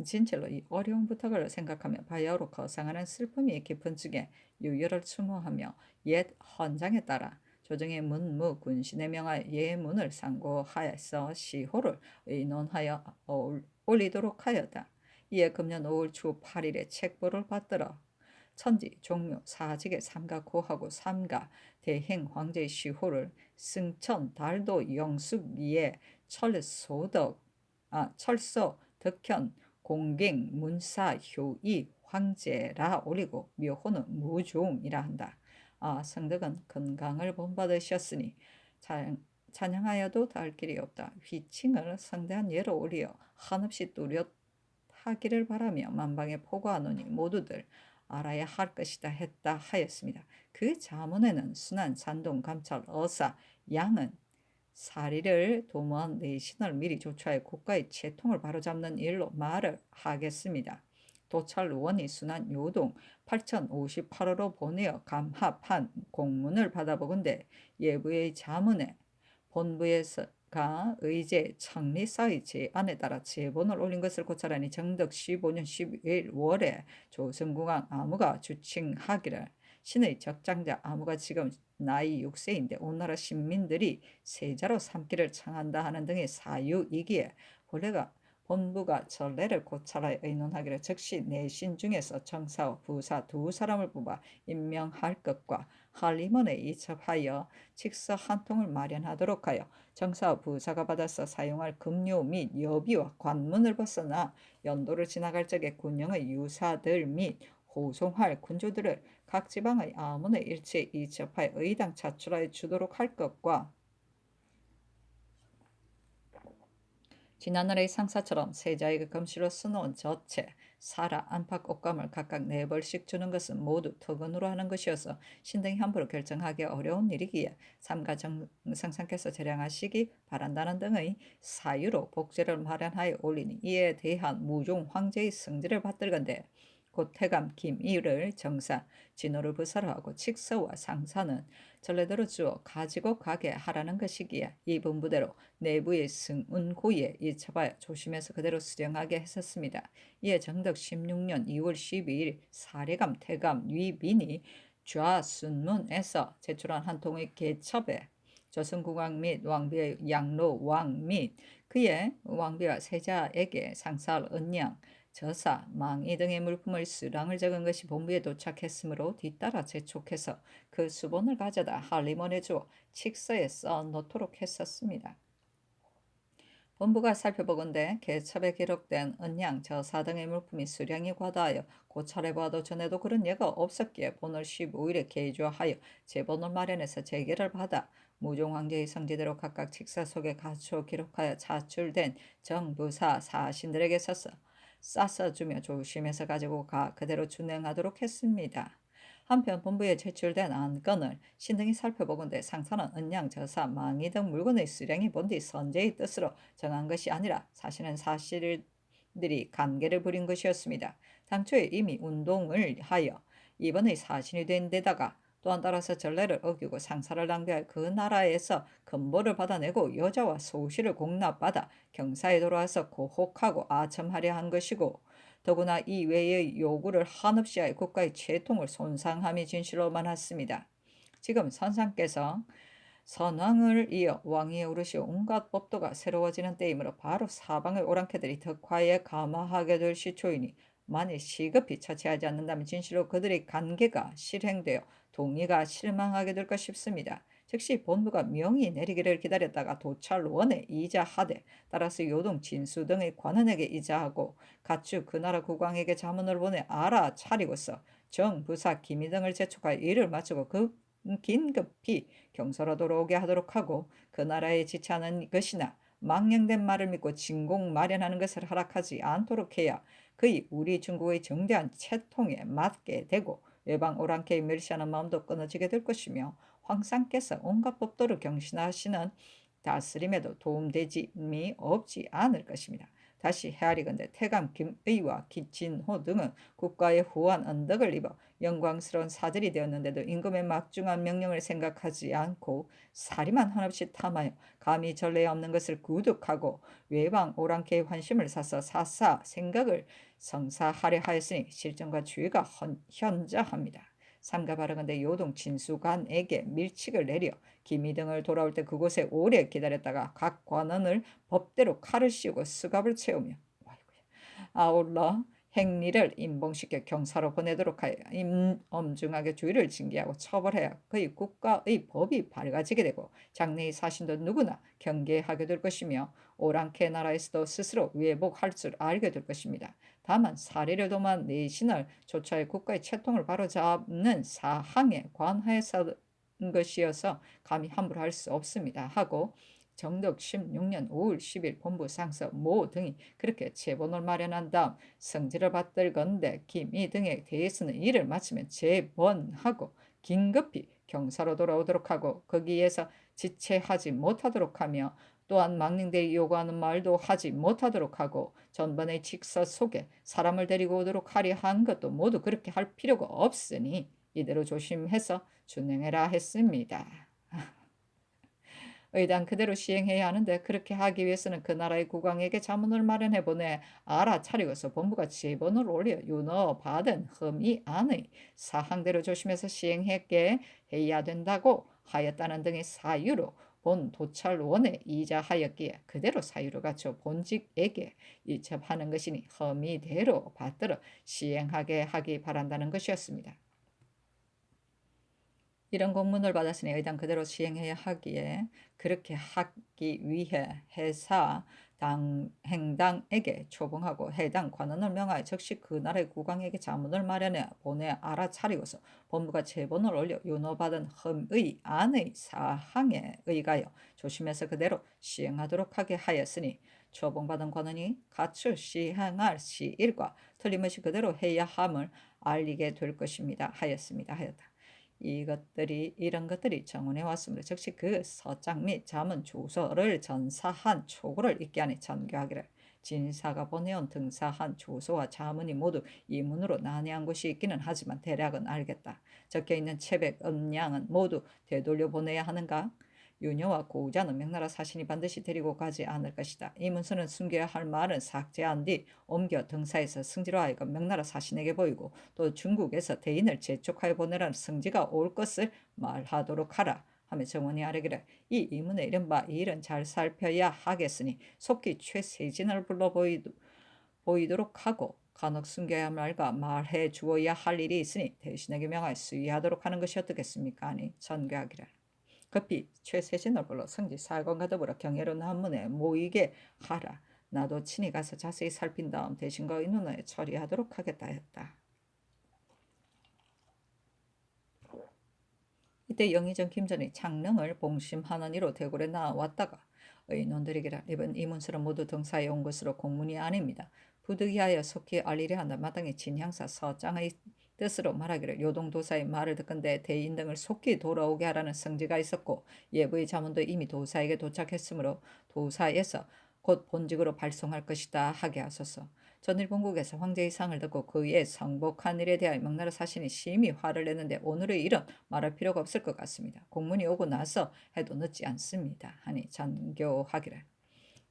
진실로 이 어려운 부탁을 생각하며 바야흐로 거상하는 슬픔이 깊은 중에 유유를 추모하며 옛 헌장에 따라 조정의 문무 군신에 명하여 예문을 상고하여서 시호를 의논하여 올리도록 하였다. 이에 금년 5월 주 8일에 책보를 받들어 천지 종묘 사직의 삼가 고하고 삼가 대행 황제의 시호를 승천 달도 영숙 미에 철서 덕현 공갱 문사 효이 황제라 올리고 묘호는 무종이라 한다. 성덕은 건강을 본받으셨으니 찬양하여도 닿을 길이 없다. 휘칭을 성대한 예로 올리어 한없이 뚜렷하기를 바라며 만방에 포고하노니 모두들 알아야 할 것이다 했다 하였습니다. 그 자문에는 순안 산동 감찰 어사 양은 사리를 도모한 내신을 미리 조처해 국가의 채통을 바로잡는 일로 말을 하겠습니다. 도찰 원이 순한 요동 8,058호로 보내어 감합한 공문을 받아보건대 예부의 자문에 본부에서가 의제 청리사의 제안에 따라 제본을 올린 것을 고찰하니 정덕 15년 12일 월에 조선궁왕 아무가 주칭하기를 신의 적장자 아무가 지금 나이 6세인데 오나라 신민들이 세자로 삼기를 청한다 하는 등의 사유이기에 본부가 전례를 고찰하여 의논하기를 즉시 내신 중에서 정사와 부사 두 사람을 뽑아 임명할 것과 한림원에 이첩하여 직서 한 통을 마련하도록 하여 정사와 부사가 받아서 사용할 급료 및 여비와 관문을 벗어나 연도를 지나갈 적에 군영의 유사들 및 호송할 군주들을 각 지방의 아문에 일체에 이첩하여 의당 자출하여 주도록 할 것과 지난날의 상사처럼 세자에게 금시로 써놓은 젖채, 사라, 안팎 옷감을 각각 4벌씩 주는 것은 모두 특언으로 하는 것이어서 신등이 함부로 결정하기 어려운 일이기에 삼가 정상께서 재량하시기 바란다는 등의 사유로 복제를 마련하여 올리니 이에 대한 무종 황제의 성지를 받들건대 곧 태감 김이를 정사, 진호를 부사로 하고 칙서와 상사는 전례대로 주어 가지고 가게 하라는 것이기에 이 분부대로 내부의 승운고에 이첩하여 조심해서 그대로 수령하게 했었습니다. 이에 정덕 16년 2월 12일 사례감 태감 위빈이 좌순문에서 제출한 한 통의 개첩에 조선국왕 및 왕비의 양로 왕 및 그의 왕비와 세자에게 상사할 은양 저사, 망이 등의 물품을 수량을 적은 것이 본부에 도착했으므로 뒤따라 재촉해서 그 수본을 가져다 한림원에 주어 칙서에 써 놓도록 했었습니다. 본부가 살펴보건대 개첩에 기록된 은양, 저사 등의 물품이 수량이 과다하여 고찰해 봐도 전에도 그런 예가 없었기에 본월 15일에 개조하여 제본을 마련해서 재개를 받아 무종황제의 성지대로 각각 칙사 속에 갖추어 기록하여 자출된 정부사 사신들에게 싸서 주며 조심해서 가지고 가 그대로 준행하도록 했습니다. 한편 본부에 제출된 안건을 신등이 살펴보건대 상사는 은양, 저사, 망이 등 물건의 수량이 본디 선제의 뜻으로 정한 것이 아니라 사실은 사실들이 관계를 부린 것이었습니다. 당초에 이미 운동을 하여 이번의 사신이 된 데다가 또한 따라서 전례를 어기고 상사를 낭비할 그 나라에서 금보를 받아내고 여자와 소시를 공납받아 경사에 돌아와서 고혹하고 아첨하려 한 것이고 더구나 이 외의 요구를 한없이 하여 국가의 채통을 손상함이 진실로 많았습니다. 지금 선상께서 선왕을 이어 왕위에 오르시 온갖 법도가 새로워지는 때이므로 바로 사방의 오랑캐들이 덕화에 감화하게 될 시초이니 만일 시급히 처치하지 않는다면 진실로 그들의 관계가 실행되어 동의가 실망하게 될까 싶습니다. 즉시 본부가 명의 내리기를 기다렸다가 도찰원에 이자하되 따라서 요동 진수 등의 관원에게 이자하고 가축 그 나라 국왕에게 자문을 보내 알아차리고서 정부사 기미 등을 재촉하여 일을 마치고 긴급히 경서로 돌아오게 하도록 하고 그 나라에 지체하는 것이나 망령된 말을 믿고 진공 마련하는 것을 허락하지 않도록 해야 그의 우리 중국의 정대한 채통에 맞게 되고 외방 오랑캐의 멸시하는 마음도 끊어지게 될 것이며 황상께서 온갖 법도를 경신하시는 다스림에도 도움되짐이 없지 않을 것입니다. 다시 헤아리건대 태감 김의와 기진호 등은 국가의 후한 언덕을 입어 영광스러운 사절이 되었는데도 임금의 막중한 명령을 생각하지 않고 사리만 한없이 탐하여 감히 전례에 없는 것을 구득하고 외방 오랑캐의 환심을 사서 사사 생각을 성사하려 하였으니 실정과 주의가 현저합니다. 삼가 바라건대 요동 진수관에게 밀칙을 내려 김이 등을 돌아올 때 그곳에 오래 기다렸다가 각 관원을 법대로 칼을 씌우고 수갑을 채우며 아울러 행리를 임봉시켜 경사로 보내도록 하여 엄중하게 주의를 징계하고 처벌해야 그의 국가의 법이 밝아지게 되고 장래의 사신도 누구나 경계하게 될 것이며 오랑캐 나라에서도 스스로 회복할 줄 알게 될 것입니다. 다만 사리를 도만 내신을 조차해 국가의 채통을 바로잡는 사항에 관하여서 것이어서 감히 함부로 할 수 없습니다 하고 정덕 16년 5월 10일 본부 상서 모 등이 그렇게 제본을 마련한 다음 성질을 받들건대 김이 등에 대해서는 일을 마치면 재본하고 긴급히 경사로 돌아오도록 하고 거기에서 지체하지 못하도록 하며 또한 망령대에 요구하는 말도 하지 못하도록 하고 전번의 직서 속에 사람을 데리고 오도록 하려 한 것도 모두 그렇게 할 필요가 없으니 이대로 조심해서 준행해라 했습니다. 의당 그대로 시행해야 하는데 그렇게 하기 위해서는 그 나라의 국왕에게 자문을 마련해 보내 알아차리고서 본부가 제본을 올려 윤허받은 흠이 안의 사항대로 조심해서 시행하게 해야 된다고 하였다는 등의 사유로 본 도찰원에 이자하였기에 그대로 사유를 갖춰 본직에게 이첩하는 것이니 흠이대로 받들어 시행하게 하기 바란다는 것이었습니다. 이런 공문을 받았으니 의당 그대로 시행해야 하기에 그렇게 하기 위해 해사 행당에게 초봉하고 해당 관원을 명하여 즉시 그 나라의 국왕에게 자문을 마련해 보내 알아차리고서 본부가 제본을 올려 윤호받은 흠의 안의 사항에 의하여 조심해서 그대로 시행하도록 하게 하였으니 초봉받은 관원이 가츠 시행할 시일과 틀림없이 그대로 해야 함을 알리게 될 것입니다 하였습니다 하였다. 이런 것들이 정원에 왔으므로 즉시 그 서장 및 자문 조서를 전사한 초고를 읽게 하니 전교하기를 진사가 보내온 등사한 조서와 자문이 모두 이문으로 난해한 곳이 있기는 하지만 대략은 알겠다. 적혀있는 채백, 음량은 모두 되돌려 보내야 하는가? 유녀와 고우자는 명나라 사신이 반드시 데리고 가지 않을 것이다. 이 문서는 숨겨야 할 말은 삭제한 뒤 옮겨 등사해서 승지로 하여금 명나라 사신에게 보이고 또 중국에서 대인을 재촉하여 보내라는 성지가 올 것을 말하도록 하라. 하며 정원이 아뢰기를 이 이문의 이른바 이 일은 잘 살펴야 하겠으니 속히 최세진을 불러 보이도록 하고 간혹 숨겨야 할 말과 말해 주어야 할 일이 있으니 대신에게 명하여 수의하도록 하는 것이 어떻겠습니까? 아니 전교하기를 급히 최세진을 불러 성지 사관과 더불어 경애로 남문에 모이게 하라. 나도 친히 가서 자세히 살핀 다음 대신과 의논하여 처리하도록 하겠다 했다. 이때 영의정 김전이 창릉을 봉심하는 이로 대궐에 나왔다가 의논들에게라 이번 이 문서는 모두 등사에 온 것으로 공문이 아닙니다. 부득이하여 속히 알리려 한다. 마땅히 진향사 서장의 뜻으로 말하기를 요동도사의 말을 듣건대 대인 등을 속히 돌아오게 하라는 성지가 있었고 예부의 자문도 이미 도사에게 도착했으므로 도사에서 곧 본직으로 발송할 것이다 하게 하소서. 전일본국에서 황제의 상을 듣고 그의 성복한 일에 대하여 명나라 사신이 심히 화를 내는데 오늘의 일은 말할 필요가 없을 것 같습니다. 공문이 오고 나서 해도 늦지 않습니다. 하니 전교하기를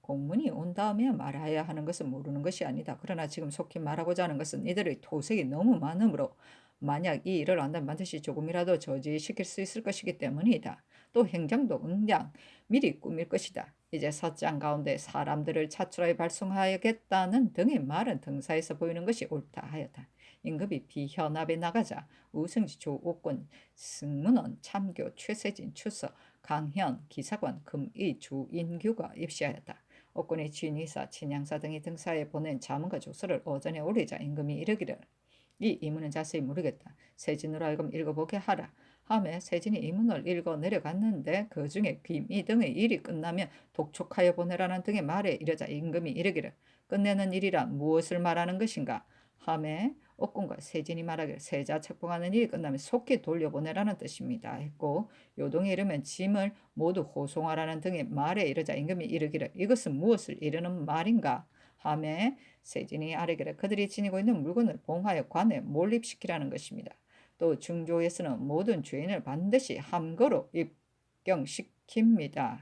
공문이 온 다음에 말해야 하는 것은 모르는 것이 아니다. 그러나 지금 속히 말하고자 하는 것은 이들의 토색이 너무 많으므로 만약 이 일을 안다면 반드시 조금이라도 저지시킬 수 있을 것이기 때문이다. 또 행정도 응장 미리 꾸밀 것이다. 이제 서장 가운데 사람들을 차출하여 발송하겠다는 등의 말은 등사에서 보이는 것이 옳다 하였다. 임금이 비현압에 나가자 우승지 조옥권 승문원 참교 최세진 추서 강현 기사관 금의 주인규가 입시하였다. 옥군의 진의사 진양사 등이 등사에 보낸 자문과 조서를 오전에 올리자 임금이 이르기를 이 이문은 자세히 모르겠다. 세진으로 하여금 읽어보게 하라. 하며 세진이 이문을 읽어 내려갔는데 그 중에 김이 등의 일이 끝나면 독촉하여 보내라는 등의 말에 이르자 임금이 이르기를 끝내는 일이란 무엇을 말하는 것인가? 하며 옥군과 세진이 말하기를 세자 책봉하는 일이 끝나면 속히 돌려보내라는 뜻입니다. 했고 요동에 이르면 짐을 모두 호송하라는 등의 말에 이르자 임금이 이르기를 이것은 무엇을 이르는 말인가? 하매 세진이 아래기를 그들이 지니고 있는 물건을 봉하여 관에 몰입시키라는 것입니다. 또 중조에서는 모든 죄인을 반드시 함거로 입경시킵니다.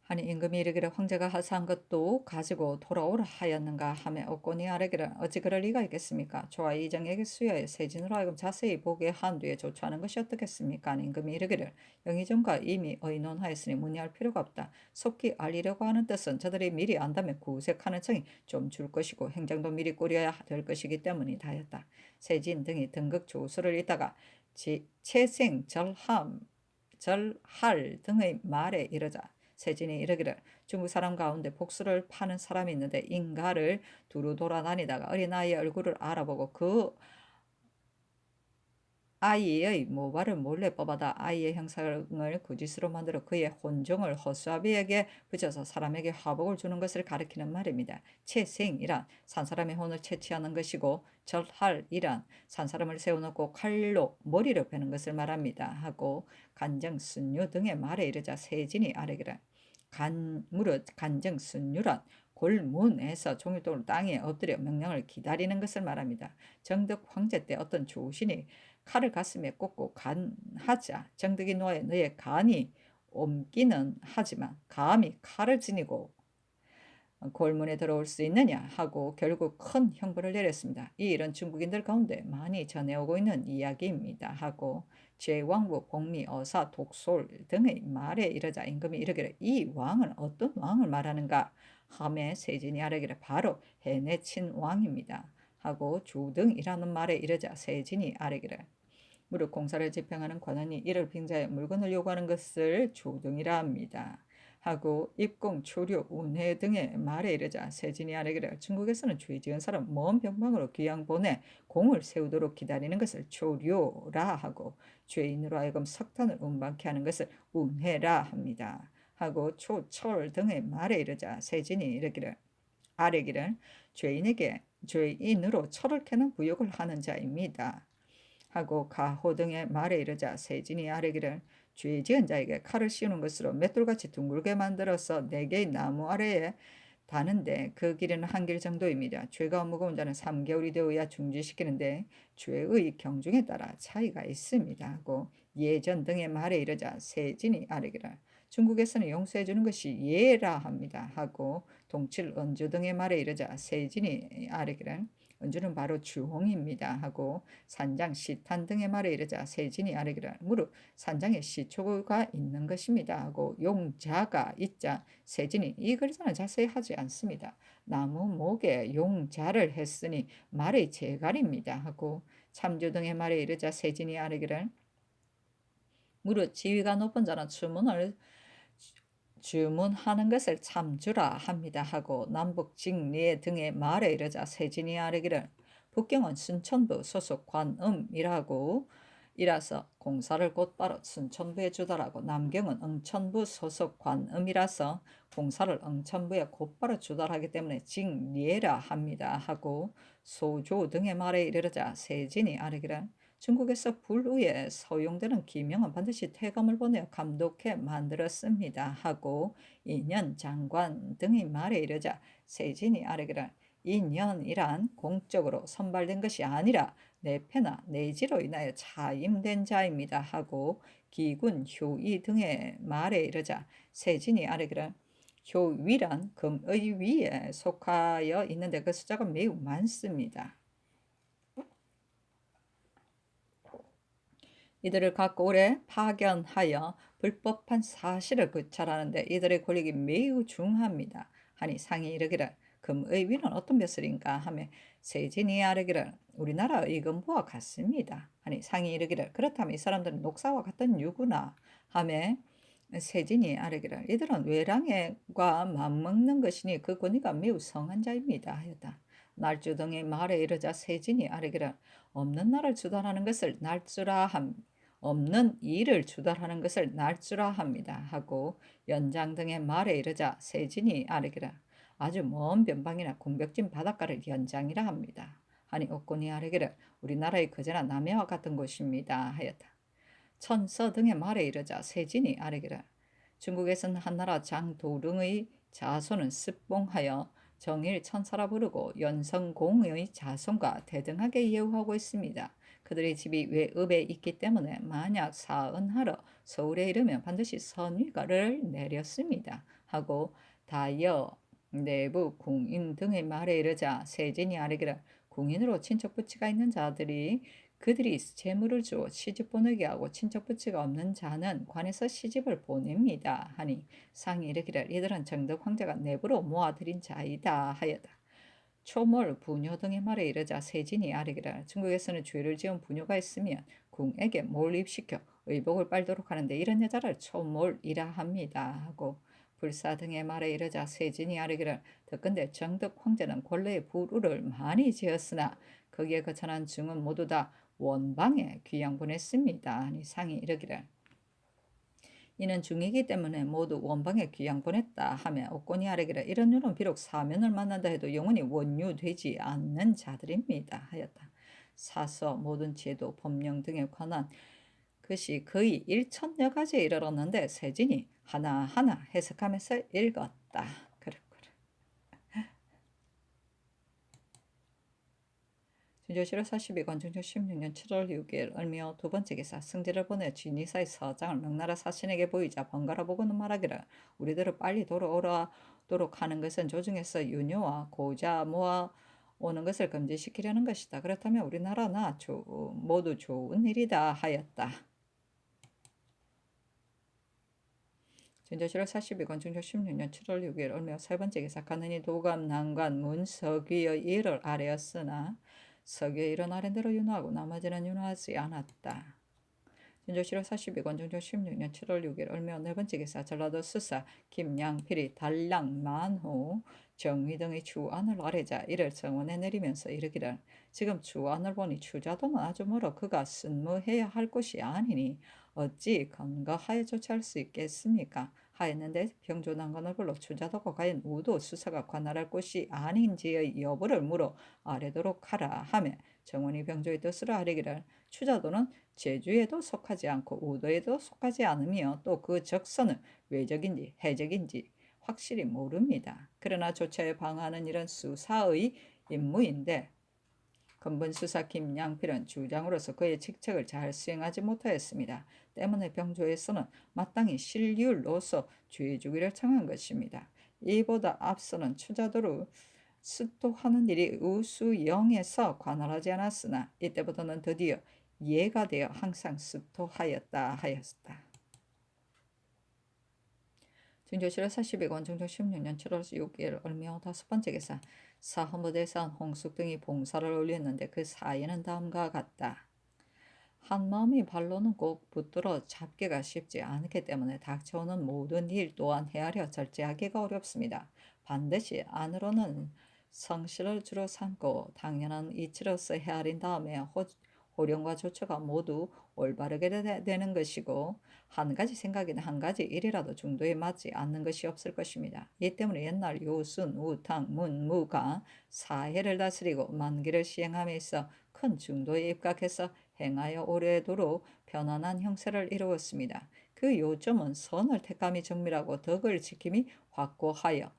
하니 임금이 이르기를 황제가 하사한 것도 가지고 돌아오라 하였는가 하며 억고니 아뢰기를 어찌 그럴 리가 있겠습니까? 저와 이정에게 수여해 세진으로 하여금 자세히 보게 한 뒤에 조처하는 것이 어떻겠습니까? 하니 임금이 이르기를 영의정과 이미 의논하였으니 문의할 필요가 없다. 속히 알리려고 하는 뜻은 저들이 미리 안다면 구색하는 청이 좀 줄 것이고 행정도 미리 꾸려야 될 것이기 때문이다 하였다. 세진 등이 등극 조서를 읽다가 채생 절할 등의 말에 이르자 세진이 이르기를 중국 사람 가운데 복수를 파는 사람이 있는데 인가를 두루 돌아다니다가 어린아이의 얼굴을 알아보고 그 아이의 모발을 몰래 뽑아다 아이의 형상을 거짓으로 만들어 그의 혼종을 허수아비에게 붙여서 사람에게 화복을 주는 것을 가리키는 말입니다. 채생이란 산 사람의 혼을 채취하는 것이고 절할이란 산 사람을 세워놓고 칼로 머리를 베는 것을 말합니다. 하고 간정, 순유 등의 말에 이르자 세진이 아뢰기를 무릇 간정, 순유란 골문에서 종일동을 땅에 엎드려 명령을 기다리는 것을 말합니다. 정덕 황제 때 어떤 조신이 칼을 가슴에 꽂고 간하자 정덕이 노하여 너의 간이 옮기는 하지만 감히 칼을 지니고 골문에 들어올 수 있느냐 하고 결국 큰 형벌을 내렸습니다. 이 일은 중국인들 가운데 많이 전해오고 있는 이야기입니다. 하고 제왕부, 복미, 어사, 독솔 등의 말에 이르자 임금이 이르기를 이 왕은 어떤 왕을 말하는가 하매 세진이 아뢰기를 바로 해내친 왕입니다. 하고 주등이라는 말에 이르자 세진이 아뢰기를 무릇 공사를 집행하는 관원이 이를 빙자해 물건을 요구하는 것을 주등이라 합니다. 하고 입공, 초료, 운해 등의 말에 이르자 세진이 아뢰기를 중국에서는 죄 지은 사람 먼 병방으로 귀양 보내 공을 세우도록 기다리는 것을 초료라 하고 죄인으로 하여금 석탄을 운반케 하는 것을 운해라 합니다. 하고 초, 철 등의 말에 이르자 세진이 이르기를 아뢰기를 죄인으로 철을 캐는 부역을 하는 자입니다. 하고 가호 등의 말에 이르자 세진이 아뢰기를 죄 지은 자에게 칼을 씌우는 것으로 맷돌같이 둥글게 만들어서 4개의 나무 아래에 다는데 그 길이는 한 길 정도입니다. 죄가 무거운 자는 3개월이 되어야 중지시키는데 죄의 경중에 따라 차이가 있습니다. 하고 예전 등의 말에 이르자 세진이 아뢰기를 중국에서는 용서해 주는 것이 예라 합니다. 하고 동칠 언주 등의 말에 이르자 세진이 아뢰기를 은주는 바로 주홍입니다. 하고 산장, 시탄 등의 말에 이르자 세진이 아뢰기를 무릇 산장에 시초가 있는 것입니다. 하고 용자가 있자 세진이 이 글자는 자세히 하지 않습니다. 나무 목에 용자를 했으니 말의 재갈입니다. 하고 참조 등의 말에 이르자 세진이 아뢰기를 무릇 지위가 높은 자는 주문하는 것을 참주라 합니다. 하고 남북 직례 등의 말에 이르자 세진이 아뢰기를 북경은 순천부 소속 관음이라고 이라서 공사를 곧바로 순천부에 주더라고 남경은 응천부 소속 관음이라서 공사를 응천부에 곧바로 주달하기 때문에 직례라 합니다. 하고 소조 등의 말에 이르자 세진이 아뢰기를 중국에서 불후에 서용되는 기명은 반드시 태검을 보내어 감독해 만들었습니다. 하고 인연, 장관 등의 말에 이르자 세진이 아뢰기를 인연이란 공적으로 선발된 것이 아니라 내패나 내지로 인하여 차임된 자입니다. 하고 기군, 효이 등의 말에 이르자 세진이 아뢰기를 효위란 금의 위에 속하여 있는데 그 숫자가 매우 많습니다. 이들을 갖고 오래 파견하여 불법한 사실을 구찰하는데 이들의 권력이 매우 중합니다. 하니 상이 이르기를 금의 위는 어떤 벼슬인가 하며 세진이 아뢰기를 우리나라 의금부와 같습니다. 하니 상이 이르기를 그렇다면 이 사람들은 녹사와 같은 유구나 하며 세진이 아뢰기를 이들은 외랑과 맞먹는 것이니 그 권위가 매우 성한 자입니다 하였다. 날주 등의 말에 이르자 세진이 아뢰기를 없는 날을 주관하는 것을 날주라 없는 일을 주달하는 것을 날주라 합니다. 하고 연장 등의 말에 이르자 세진이 아뢰기를 아주 먼 변방이나 궁벽진 바닷가를 연장이라 합니다. 하니 옥군이 아뢰기를 우리나라의 그제나 남해와 같은 곳입니다 하였다. 천서 등의 말에 이르자 세진이 아뢰기를 중국에서는 한나라 장도릉의 자손은 습봉하여 정일 천사라 부르고 연성공의 자손과 대등하게 예우하고 있습니다. 그들의 집이 외읍에 있기 때문에 만약 사은하러 서울에 이르면 반드시 선위가를 내렸습니다. 하고 다여 내부 궁인 등의 말에 이르자 세진이 아뢰기를 궁인으로 친척 부치가 있는 자들이 그들이 재물을 주어 시집 보내게 하고 친척 부치가 없는 자는 관에서 시집을 보냅니다. 하니 상이 이르기를 이들은 정덕 황제가 내부로 모아들인 자이다 하였다. 초몰 부녀 등의 말에 이르자 세진이 아뢰기를 중국에서는 죄를 지은 부녀가 있으면 궁에게 몰입시켜 의복을 빨도록 하는데 이런 여자를 초몰이라 합니다. 하고 불사 등의 말에 이르자 세진이 아뢰기를 듣건대 정덕 황제는 본래의 부루를 많이 지었으나 거기에 거처한 중은 모두 다 원방에 귀양 보냈습니다. 하니 상이 이르기를 이는 중이기 때문에 모두 원방에 귀양 보냈다 하며 옥곤이 아뢰기를 이런 류는 비록 사면을 만난다 해도 영원히 원유되지 않는 자들입니다 하였다. 사서 모든 제도 법령 등에 관한 것이 거의 1천여 가지에 이르렀는데 세진이 하나하나 해석하면서 읽었다. 진조실록 42권 중조 16년 7월 6일 을미어 두 번째 기사 승지를 보내 진이사의 서장을 명나라 사신에게 보이자 번갈아 보고는 말하기를 우리들을 빨리 돌아오도록 하는 것은 조중에서 유녀와 고자 모아 오는 것을 금지시키려는 것이다. 그렇다면 우리나라나 모두 좋은 일이다 하였다. 진조실록 42권 중조 16년 7월 6일 을미어 세 번째 기사 가느니 도감 난관 문서귀의 일을 아뢰었으나 서기에 이런 아랜대로 윤호하고 나머지는 윤호하지 않았다. 진조실록 42권 중조 16년 7월 6일 을미어 네 번째 기사 전라도 수사 김양필이 달랑 만호 정의 등의 주안을 아뢰자 이를 정원에 내리면서 이르기를 지금 주안을 보니 추자도는 아주 멀어 그가 순무해야 할 곳이 아니니 어찌 건거하여 조치할 수 있겠습니까? 하였는데 병조난관을 불러 추자도가 과연 우도 수사가 관할할 곳이 아닌지의 여부를 물어 아뢰도록 하라 하며 정원이 병조의 뜻으로 아뢰기를 추자도는 제주에도 속하지 않고 우도에도 속하지 않으며 또 그 적선은 외적인지 해적인지 확실히 모릅니다. 그러나 조차에 방어하는 일은 수사의 임무인데 근본수사 김양필은 주장으로서 그의 직책을 잘 수행하지 못하였습니다. 때문에 병조에서는 마땅히 실률로서 죄주기를 청한 것입니다. 이보다 앞서는 추자도를 수토하는 일이 우수영에서 관할하지 않았으나 이때부터는 드디어 예가 되어 항상 수토하였다 하였다. 진조실록 42권 중조 16년 7월 6일 을미어 다섯 번째 기사 사헌부대사원 홍숙 등이 봉사를 올렸는데 그 사예는 다음과 같다. 한마음이 발로는 꼭 붙들어 잡기가 쉽지 않기 때문에 닥쳐오는 모든 일 또한 헤아려 절제하기가 어렵습니다. 반드시 안으로는 성실을 주로 삼고 당연한 이치로서 헤아린 다음에 호령과 조처가 모두 올바르게 되는 것이고 한 가지 생각이나 한 가지 일이라도 중도에 맞지 않는 것이 없을 것입니다. 이 때문에 옛날 요순, 우탕, 문, 무가 사해를 다스리고 만기를 시행함에 있어 큰 중도에 입각해서 행하여 오래도록 편안한 형세를 이루었습니다. 그 요점은 선을 택함이 정밀하고 덕을 지킴이 확고하여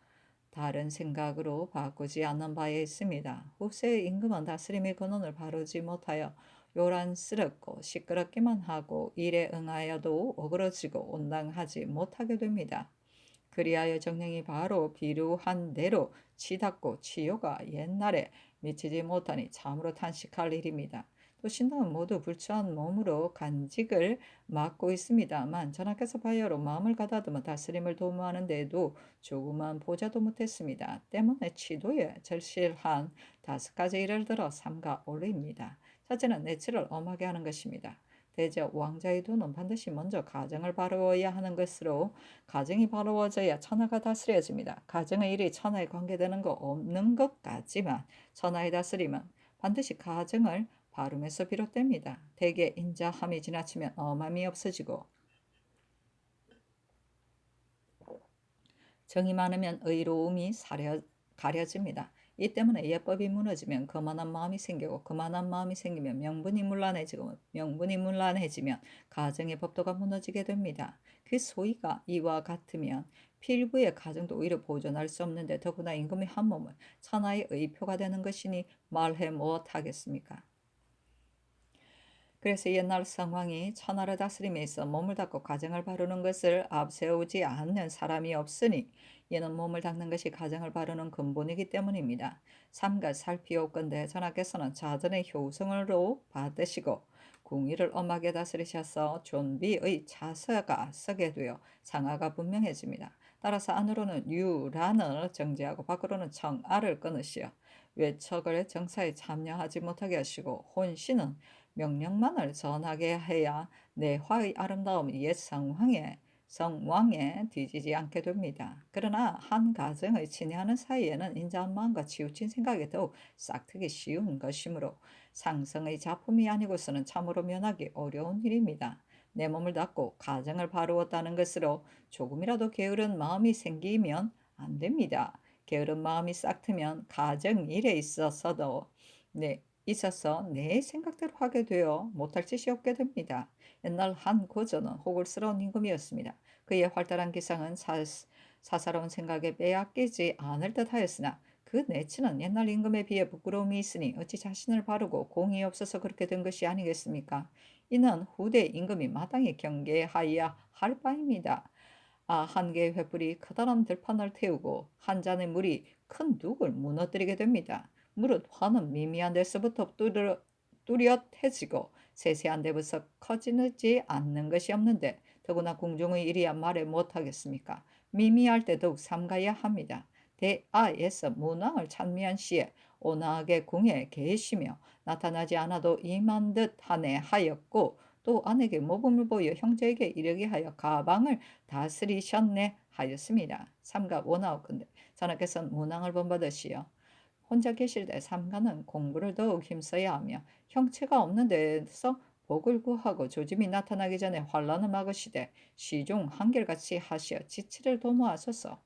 다른 생각으로 바꾸지 않는 바에 있습니다. 후세의 임금은 다스림의 근원을 바르지 못하여 요란스럽고 시끄럽기만 하고 일에 응하여도 어그러지고 온당하지 못하게 됩니다. 그리하여 정령이 바로 비루한 대로 치닫고 치요가 옛날에 미치지 못하니 참으로 탄식할 일입니다. 또 신당은 모두 불추한 몸으로 간직을 맡고 있습니다만 전하께서 바야로 마음을 가다듬어 다스림을 도모하는 데에도 조그만 보자도 못했습니다. 때문에 치도에 절실한 5가지 일을 들어 삼가 올립니다. 첫째는 내치를 엄하게 하는 것입니다. 대저 왕자의 도는 반드시 먼저 가정을 바르어야 하는 것으로 가정이 바르어져야 천하가 다스려집니다. 가정의 일이 천하에 관계되는 거 없는 것 같지만 천하의 다스림은 반드시 가정을 바름에서 비롯됩니다. 대개 인자함이 지나치면 엄함이 없어지고 정이 많으면 의로움이 가려집니다. 이 때문에 예법이 무너지면 거만한 마음이 생기고 거만한 마음이 생기면 명분이 문란해지고 명분이 문란해지면 가정의 법도가 무너지게 됩니다. 그 소위가 이와 같으면 필부의 가정도 오히려 보존할 수 없는데 더구나 임금의 한 몸은 천하의 의표가 되는 것이니 말해 무엇하겠습니까? 그래서 옛날 상황이 천하를 다스림에 있어 몸을 닦고 가정을 바르는 것을 앞세우지 않는 사람이 없으니 이는 몸을 닦는 것이 가정을 바르는 근본이기 때문입니다. 삼가 살피옵건대 전하께서는 자전의 효성으로 받으시고 궁위를 엄하게 다스리셔서 존비의 자서가 서게 되어 상하가 분명해집니다. 따라서 안으로는 유란을 정지하고 밖으로는 청아를 끊으시어 외척을 정사에 참여하지 못하게 하시고 혼신은 명령만을 전하게 해야 내화의 아름다움이 옛 성왕에 뒤지지 않게 됩니다. 그러나 한 가정의 친애하는 사이에는 인자한 마음과 치우친 생각이 더욱 싹트기 쉬운 것이므로 상성의 작품이 아니고서는 참으로 면하기 어려운 일입니다. 내 몸을 닦고 가정을 바루었다는 것으로 조금이라도 게으른 마음이 생기면 안 됩니다. 게으른 마음이 싹트면 가정 일에 있어서도 있어서 내 생각대로 하게 되어 못할 짓이 없게 됩니다. 옛날 한 고조는 호굴스러운 임금이었습니다. 그의 활달한 기상은 사사로운 생각에 빼앗기지 않을 듯 하였으나 그 내치는 옛날 임금에 비해 부끄러움이 있으니 어찌 자신을 바르고 공이 없어서 그렇게 된 것이 아니겠습니까? 이는 후대 임금이 마땅히 경계하여야 할 바입니다. 한 개의 횃불이 커다란 들판을 태우고 한 잔의 물이 큰 둑을 무너뜨리게 됩니다. 무릇 화는 미미한 데서부터 뚜렷해지고 세세한 데부터 커지지 않는 것이 없는데 더구나 궁중의 일이야 말해 못하겠습니까? 미미할 때 더욱 삼가야 합니다. 대아에서 문왕을 찬미한 시에 온화하게 궁에 계시며 나타나지 않아도 임한 듯 하네 하였고 또 아내에게 모범을 보여 형제에게 이르게 하여 가방을 다스리셨네 하였습니다. 삼가 원하옵건대 전하께서는 문왕을 본받으시어 혼자 계실 때 삼가는 공부를 더욱 힘써야 하며 형체가 없는 데서 복을 구하고 조짐이 나타나기 전에 환란을 막으시되 시중 한결같이 하시어 지체를 도모하소서.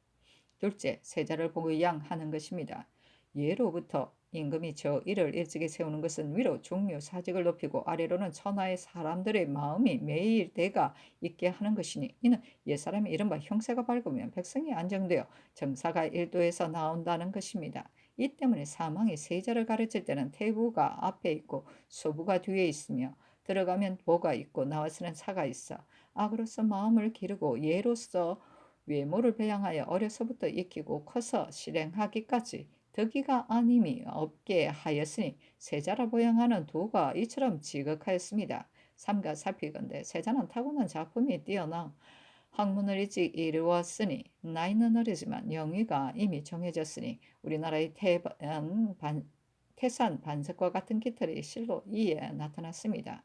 둘째, 세자를 보양하는 것입니다. 예로부터 임금이 저 일을 일찍이 세우는 것은 위로 종묘 사직을 높이고 아래로는 천하의 사람들의 마음이 매일 대가 있게 하는 것이니 이는 옛사람이 이른바 형세가 밝으면 백성이 안정되어 정사가 일도에서 나온다는 것입니다. 이 때문에 사망이 세자를 가르칠 때는 태부가 앞에 있고 소부가 뒤에 있으며 들어가면 보가 있고 나와서는 사가 있어 악으로서 마음을 기르고 예로서 외모를 배양하여 어려서부터 익히고 커서 실행하기까지 덕이가 아님이 없게 하였으니 세자라 보양하는 도가 이처럼 지극하였습니다. 삼가 살피건대 세자는 타고난 작품이 뛰어나 학문을 일찍 이루었으니 나이는 어리지만 영위가 이미 정해졌으니 우리나라의 태산 반석과 같은 깃털이 실로 이에 나타났습니다.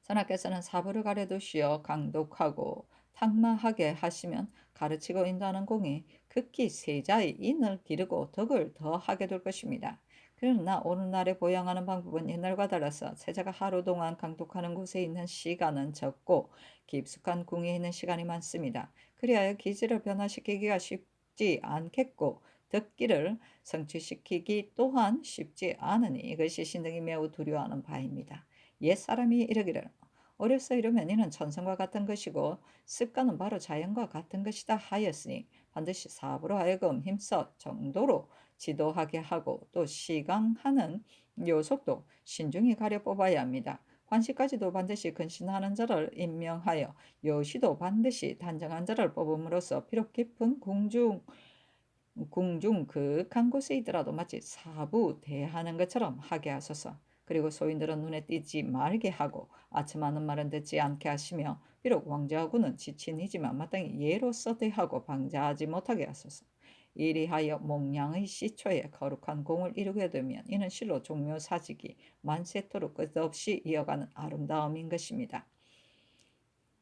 전하께서는 사부를 가려두시어 강독하고 탁마하게 하시면 가르치고 인도하는 공이 극히 세자의 인을 기르고 덕을 더하게 될 것입니다. 그러나 오늘날에 보양하는 방법은 옛날과 달라서 세자가 하루 동안 강독하는 곳에 있는 시간은 적고 깊숙한 궁에 있는 시간이 많습니다. 그리하여 기질을 변화시키기가 쉽지 않겠고 덕기를 성취시키기 또한 쉽지 않으니 이것이 신등이 매우 두려워하는 바입니다. 옛사람이 이르기를 어려서 이르면 이는 천성과 같은 것이고 습관은 바로 자연과 같은 것이다 하였으니 반드시 사부로 하여금 힘써 정도로 지도하게 하고 또 시강하는 요속도 신중히 가려 뽑아야 합니다. 관시까지도 반드시 근신하는 자를 임명하여 여시도 반드시 단정한 자를 뽑음으로써 비록 깊은 궁중 극한 곳에 있더라도 마치 사부 대하는 것처럼 하게 하소서. 그리고 소인들은 눈에 띄지 말게 하고 아첨하는 말은 듣지 않게 하시며 비록 왕자하고는 지친이지만 마땅히 예로서 대하고 방자하지 못하게 하소서. 이리하여 몽양의 시초에 거룩한 공을 이루게 되면 이는 실로 종묘사직이 만세토록 끝없이 이어가는 아름다움인 것입니다.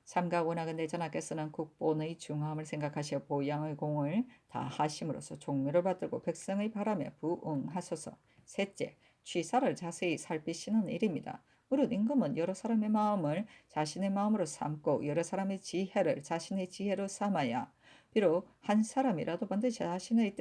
삼가 원하건대 전하께서는 국본의 중함을 생각하시어 보양의 공을 다 하심으로써 종묘를 받들고 백성의 바람에 부응하소서. 셋째, 취사를 자세히 살피시는 일입니다. 무릇 임금은 여러 사람의 마음을 자신의 마음으로 삼고 여러 사람의 지혜를 자신의 지혜로 삼아야 비록 한 사람이라도 반드시 자신의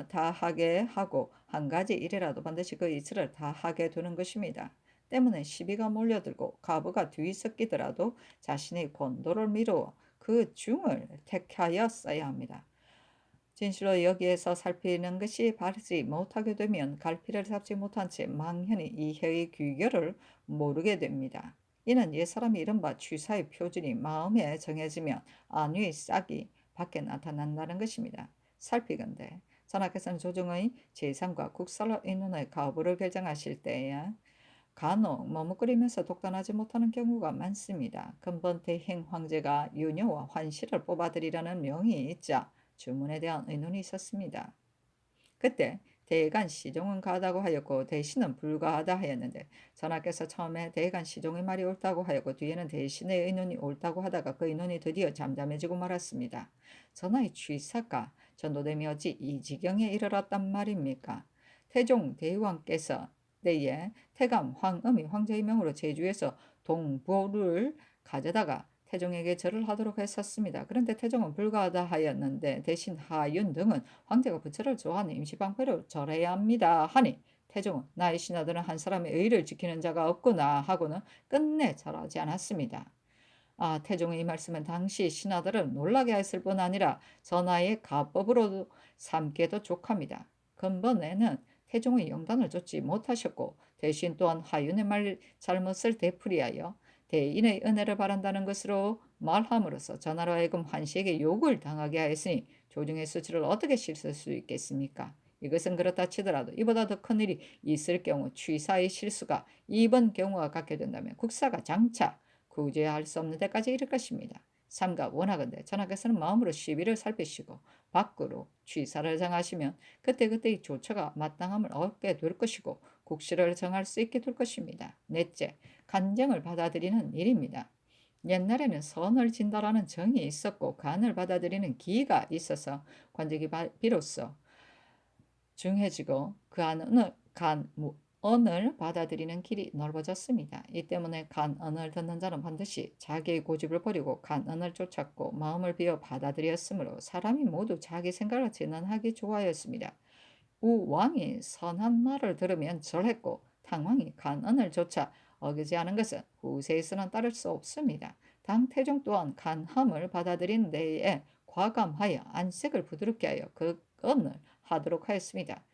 다 하게 하고 한 가지 일이라도 반드시 그 이치를 다 하게 두는 것입니다. 때문에 시비가 몰려들고 가부가 뒤섞이더라도 자신의 본도를 미루어 그 중을 택하였어야 합니다. 진실로 여기에서 살피는 것이 바르지 못하게 되면 갈피를 잡지 못한 채 망연히 이해의 귀결을 모르게 됩니다. 이는 옛사람이 이른바 취사의 표준이 마음에 정해지면 안위의 싹이 밖에 나타난다는 것입니다. 살피건대 전하께서는 조정의 재산과 국사로 인원의 가부를 결정하실 때에 간혹 머뭇거리면서 독단하지 못하는 경우가 많습니다. 근본 대행 황제가 유녀와 환시를 뽑아들이라는 명이 있자 주문에 대한 의논이 있었습니다. 그때 대간 시종은 가하다고 하였고 대신은 불가하다 하였는데 전하께서 처음에 대간 시종의 말이 옳다고 하였고 뒤에는 대신의 의논이 옳다고 하다가 그 의논이 드디어 잠잠해지고 말았습니다. 전하의 취사가 전도됨이 어찌 이 지경에 이르렀단 말입니까? 태종 대왕께서 때에 태감 황음이 황제의 명으로 제주에서 동보를 가져다가 태종에게 절을 하도록 했었습니다. 그런데 태종은 불가하다 하였는데 대신 하윤 등은 황제가 부처를 좋아하는 임시방패로 절해야 합니다 하니 태종은 나의 신하들은 한 사람의 의를 지키는 자가 없구나 하고는 끝내 절하지 않았습니다. 태종의 이 말씀은 당시 신하들을 놀라게 했을 뿐 아니라 전하의 가법으로도 삼게도 족합니다. 근본에는 태종의 영단을 좇지 못하셨고 대신 또한 하윤의 말 잘못을 되풀이하여 대인의 은혜를 바란다는 것으로 말함으로써 전하로 하여금 환시에게 욕을 당하게 하였으니 조정의 수치를 어떻게 씻을 수 있겠습니까? 이것은 그렇다 치더라도 이보다 더 큰 일이 있을 경우 취사의 실수가 이번 경우와 같게 된다면 국사가 장차 구제할 수 없는 데까지 이를 것입니다. 삼가 원하건대 전하께서는 마음으로 시비를 살피시고 밖으로 취사를 정하시면 그때그때의 조처가 마땅함을 얻게 될 것이고 국시를 정할 수 있게 될 것입니다. 넷째, 간정을 받아들이는 일입니다. 옛날에는 선을 진다라는 정이 있었고 간을 받아들이는 기가 있어서 관직이 비로소 중해지고 그 안은 간언을 받아들이는 길이 넓어졌습니다. 이 때문에 간언을 듣는 자는 반드시 자기의 고집을 버리고 간언을 쫓았고 마음을 비워 받아들였으므로 사람이 모두 자기 생각을 진언하기 좋아했습니다. 우왕이 선한 말을 들으면 절했고 탕왕이 간언을 쫓아 어기지 않은 것은 후세에서는 따를 수 없습니다. 당태종 또한 간함을 받아들이는 데에 과감하여 안색을 부드럽게 하여 그 언을 하도록 하였습니다.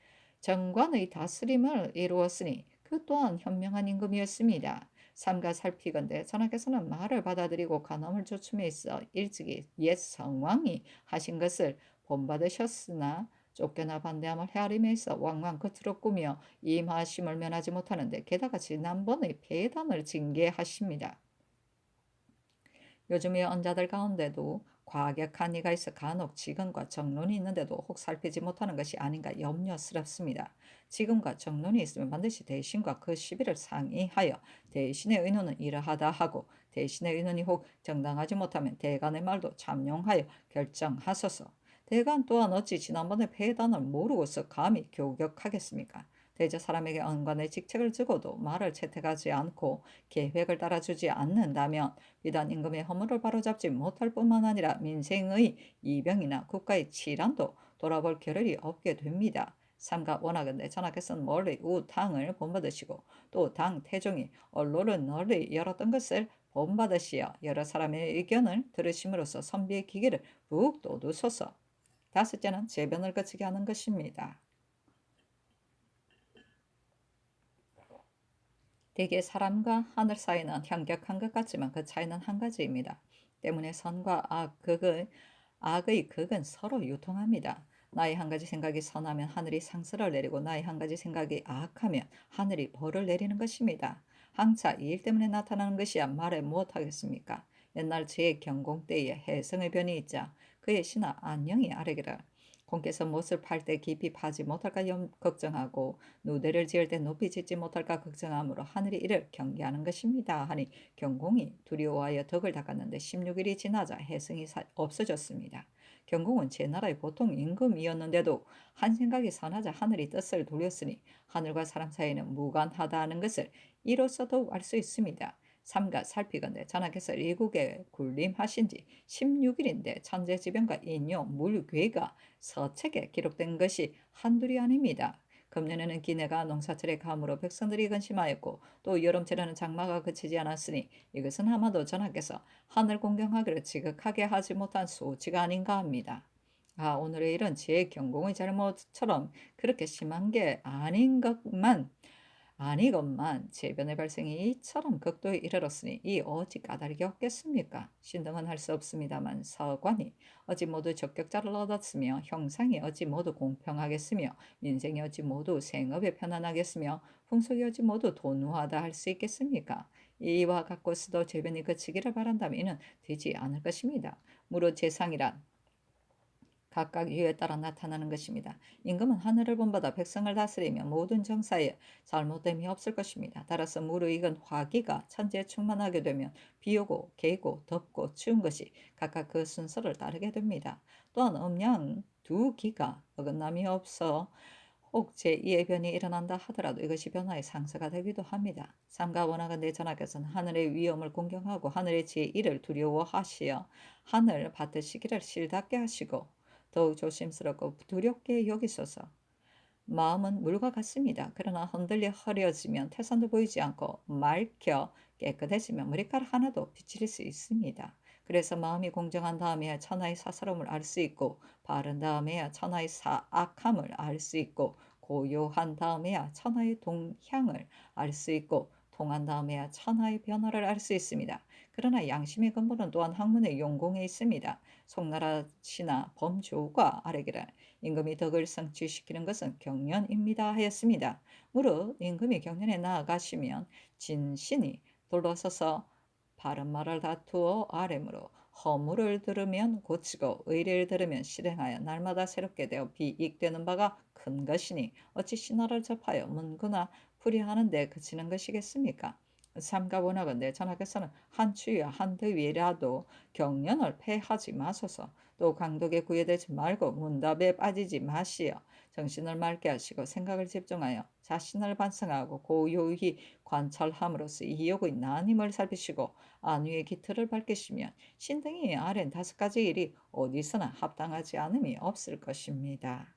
정관의 다스림을 이루었으니 그 또한 현명한 임금이었습니다. 삼가 살피건대 전하께서는 말을 받아들이고 간엄을 좇음에 있어 일찍이 옛 성왕이 하신 것을 본받으셨으나 쫓겨나 반대함을 헤아림에 있어 왕왕 겉으로 꾸며 임하심을 면하지 못하는데 게다가 지난번의 폐단을 징계하십니다. 요즘의 언자들 가운데도 과격한 이가 있어 간혹 지금과 정론이 있는데도 혹 살피지 못하는 것이 아닌가 염려스럽습니다. 지금과 정론이 있으면 반드시 대신과 그 시비를 상의하여 대신의 의논은 이러하다 하고 대신의 의논이 혹 정당하지 못하면 대간의 말도 참용하여 결정하소서. 대간 또한 어찌 지난번에 폐단을 모르고서 감히 교격하겠습니까? 대저 사람에게 언관의 직책을 주고도 말을 채택하지 않고 계획을 따라주지 않는다면 비단 임금의 허물을 바로잡지 못할 뿐만 아니라 민생의 이병이나 국가의 치란도 돌아볼 겨를이 없게 됩니다. 삼가 원하건대 전하께서는 멀리 우당을 본받으시고 또 당 태종이 언론을 널리 열었던 것을 본받으시어 여러 사람의 의견을 들으심으로써 선비의 기계를 푹 돋우소서. 다섯째는 재변을 거치게 하는 것입니다. 대개 사람과 하늘 사이는 현격한 것 같지만 그 차이는 한 가지입니다. 때문에 선과 악의 극은 서로 유통합니다. 나의 한 가지 생각이 선하면 하늘이 상슬을 내리고 나의 한 가지 생각이 악하면 하늘이 벌을 내리는 것입니다. 항차 이 일 때문에 나타나는 것이야 말해 무엇하겠습니까? 옛날 제 경공 때에 해성의 변이 있자 그의 신하 안녕이 아래기를 공께서 못을 팔 때 깊이 파지 못할까 걱정하고 누대를 지을 때 높이 짓지 못할까 걱정하므로 하늘이 이를 경계하는 것입니다 하니 경공이 두려워하여 덕을 닦았는데 16일이 지나자 해성이 없어졌습니다. 경공은 제 나라의 보통 임금이었는데도 한 생각이 선하자 하늘이 뜻을 돌렸으니 하늘과 사람 사이는 무관하다는 것을 이로써 더욱 알 수 있습니다. 삼가 살피건대 전하께서 일국에 군림하신 지 16일인데 천재지변과 인용, 물괴가 서책에 기록된 것이 한둘이 아닙니다. 금년에는 기내가 농사철의 감으로 백성들이 근심하였고 또 여름철에는 장마가 그치지 않았으니 이것은 아마도 전하께서 하늘 공경하기를 지극하게 하지 못한 소치가 아닌가 합니다. 오늘의 일은 제 경공의 잘못처럼 그렇게 심한 게 아니건만 재변의 발생이 이처럼 극도에 이르렀으니 이 어찌 까닭이 없겠습니까? 신등은 할 수 없습니다만 서관이 어찌 모두 적격자를 얻었으며 형상이 어찌 모두 공평하겠으며 민생이 어찌 모두 생업에 편안하겠으며 풍속이 어찌 모두 돈우하다 할 수 있겠습니까? 이와 같고서도 재변이 그치기를 바란다면 이는 되지 않을 것입니다. 무릇 재상이란 각각 이유에 따라 나타나는 것입니다. 임금은 하늘을 본받아 백성을 다스리며 모든 정사에 잘못됨이 없을 것입니다. 따라서 무르익은 화기가 천지에 충만하게 되면 비오고 개고 덥고 추운 것이 각각 그 순서를 따르게 됩니다. 또한 음양 두 기가 어긋남이 없어 혹 제2의 변이 일어난다 하더라도 이것이 변화의 상서가 되기도 합니다. 삼가 원하건대 전하께서는 하늘의 위엄을 공경하고 하늘의 제1을 두려워하시어 하늘 받으시기를 실답게 하시고 더욱 조심스럽고 두렵게 여기소서. 마음은 물과 같습니다. 그러나 흔들려 흐려지면 태산도 보이지 않고 맑혀 깨끗해지면 머리카락 하나도 비칠 수 있습니다. 그래서 마음이 공정한 다음에야 천하의 사사로움을 알 수 있고 바른 다음에야 천하의 악함을 알 수 있고 고요한 다음에야 천하의 동향을 알 수 있고 통한 다음에야 천하의 변화를 알 수 있습니다. 그러나 양심의 근본은 또한 학문의 용공에 있습니다. 송나라 신하 범조가 아래기를 임금이 덕을 성취시키는 것은 경연입니다 하였습니다. 무릇 임금이 경연에 나아가시면 진신이 둘러서서 바른 말을 다투어 아뢰므로 허물을 들으면 고치고 의리를 들으면 실행하여 날마다 새롭게 되어 비익되는 바가 큰 것이니 어찌 신하를 접하여 문구나 풀이하는데 그치는 것이겠습니까? 삼가 원하건대 전하께서는 한 추위와 한 더위라도 경연을 패하지 마소서. 또 강독에 구애되지 말고 문답에 빠지지 마시어 정신을 맑게 하시고 생각을 집중하여 자신을 반성하고 고요히 관찰함으로써 이욕의 난임을 살피시고 안위의 기틀을 밝히시면 신등이 아랜 5가지 일이 어디서나 합당하지 않음이 없을 것입니다.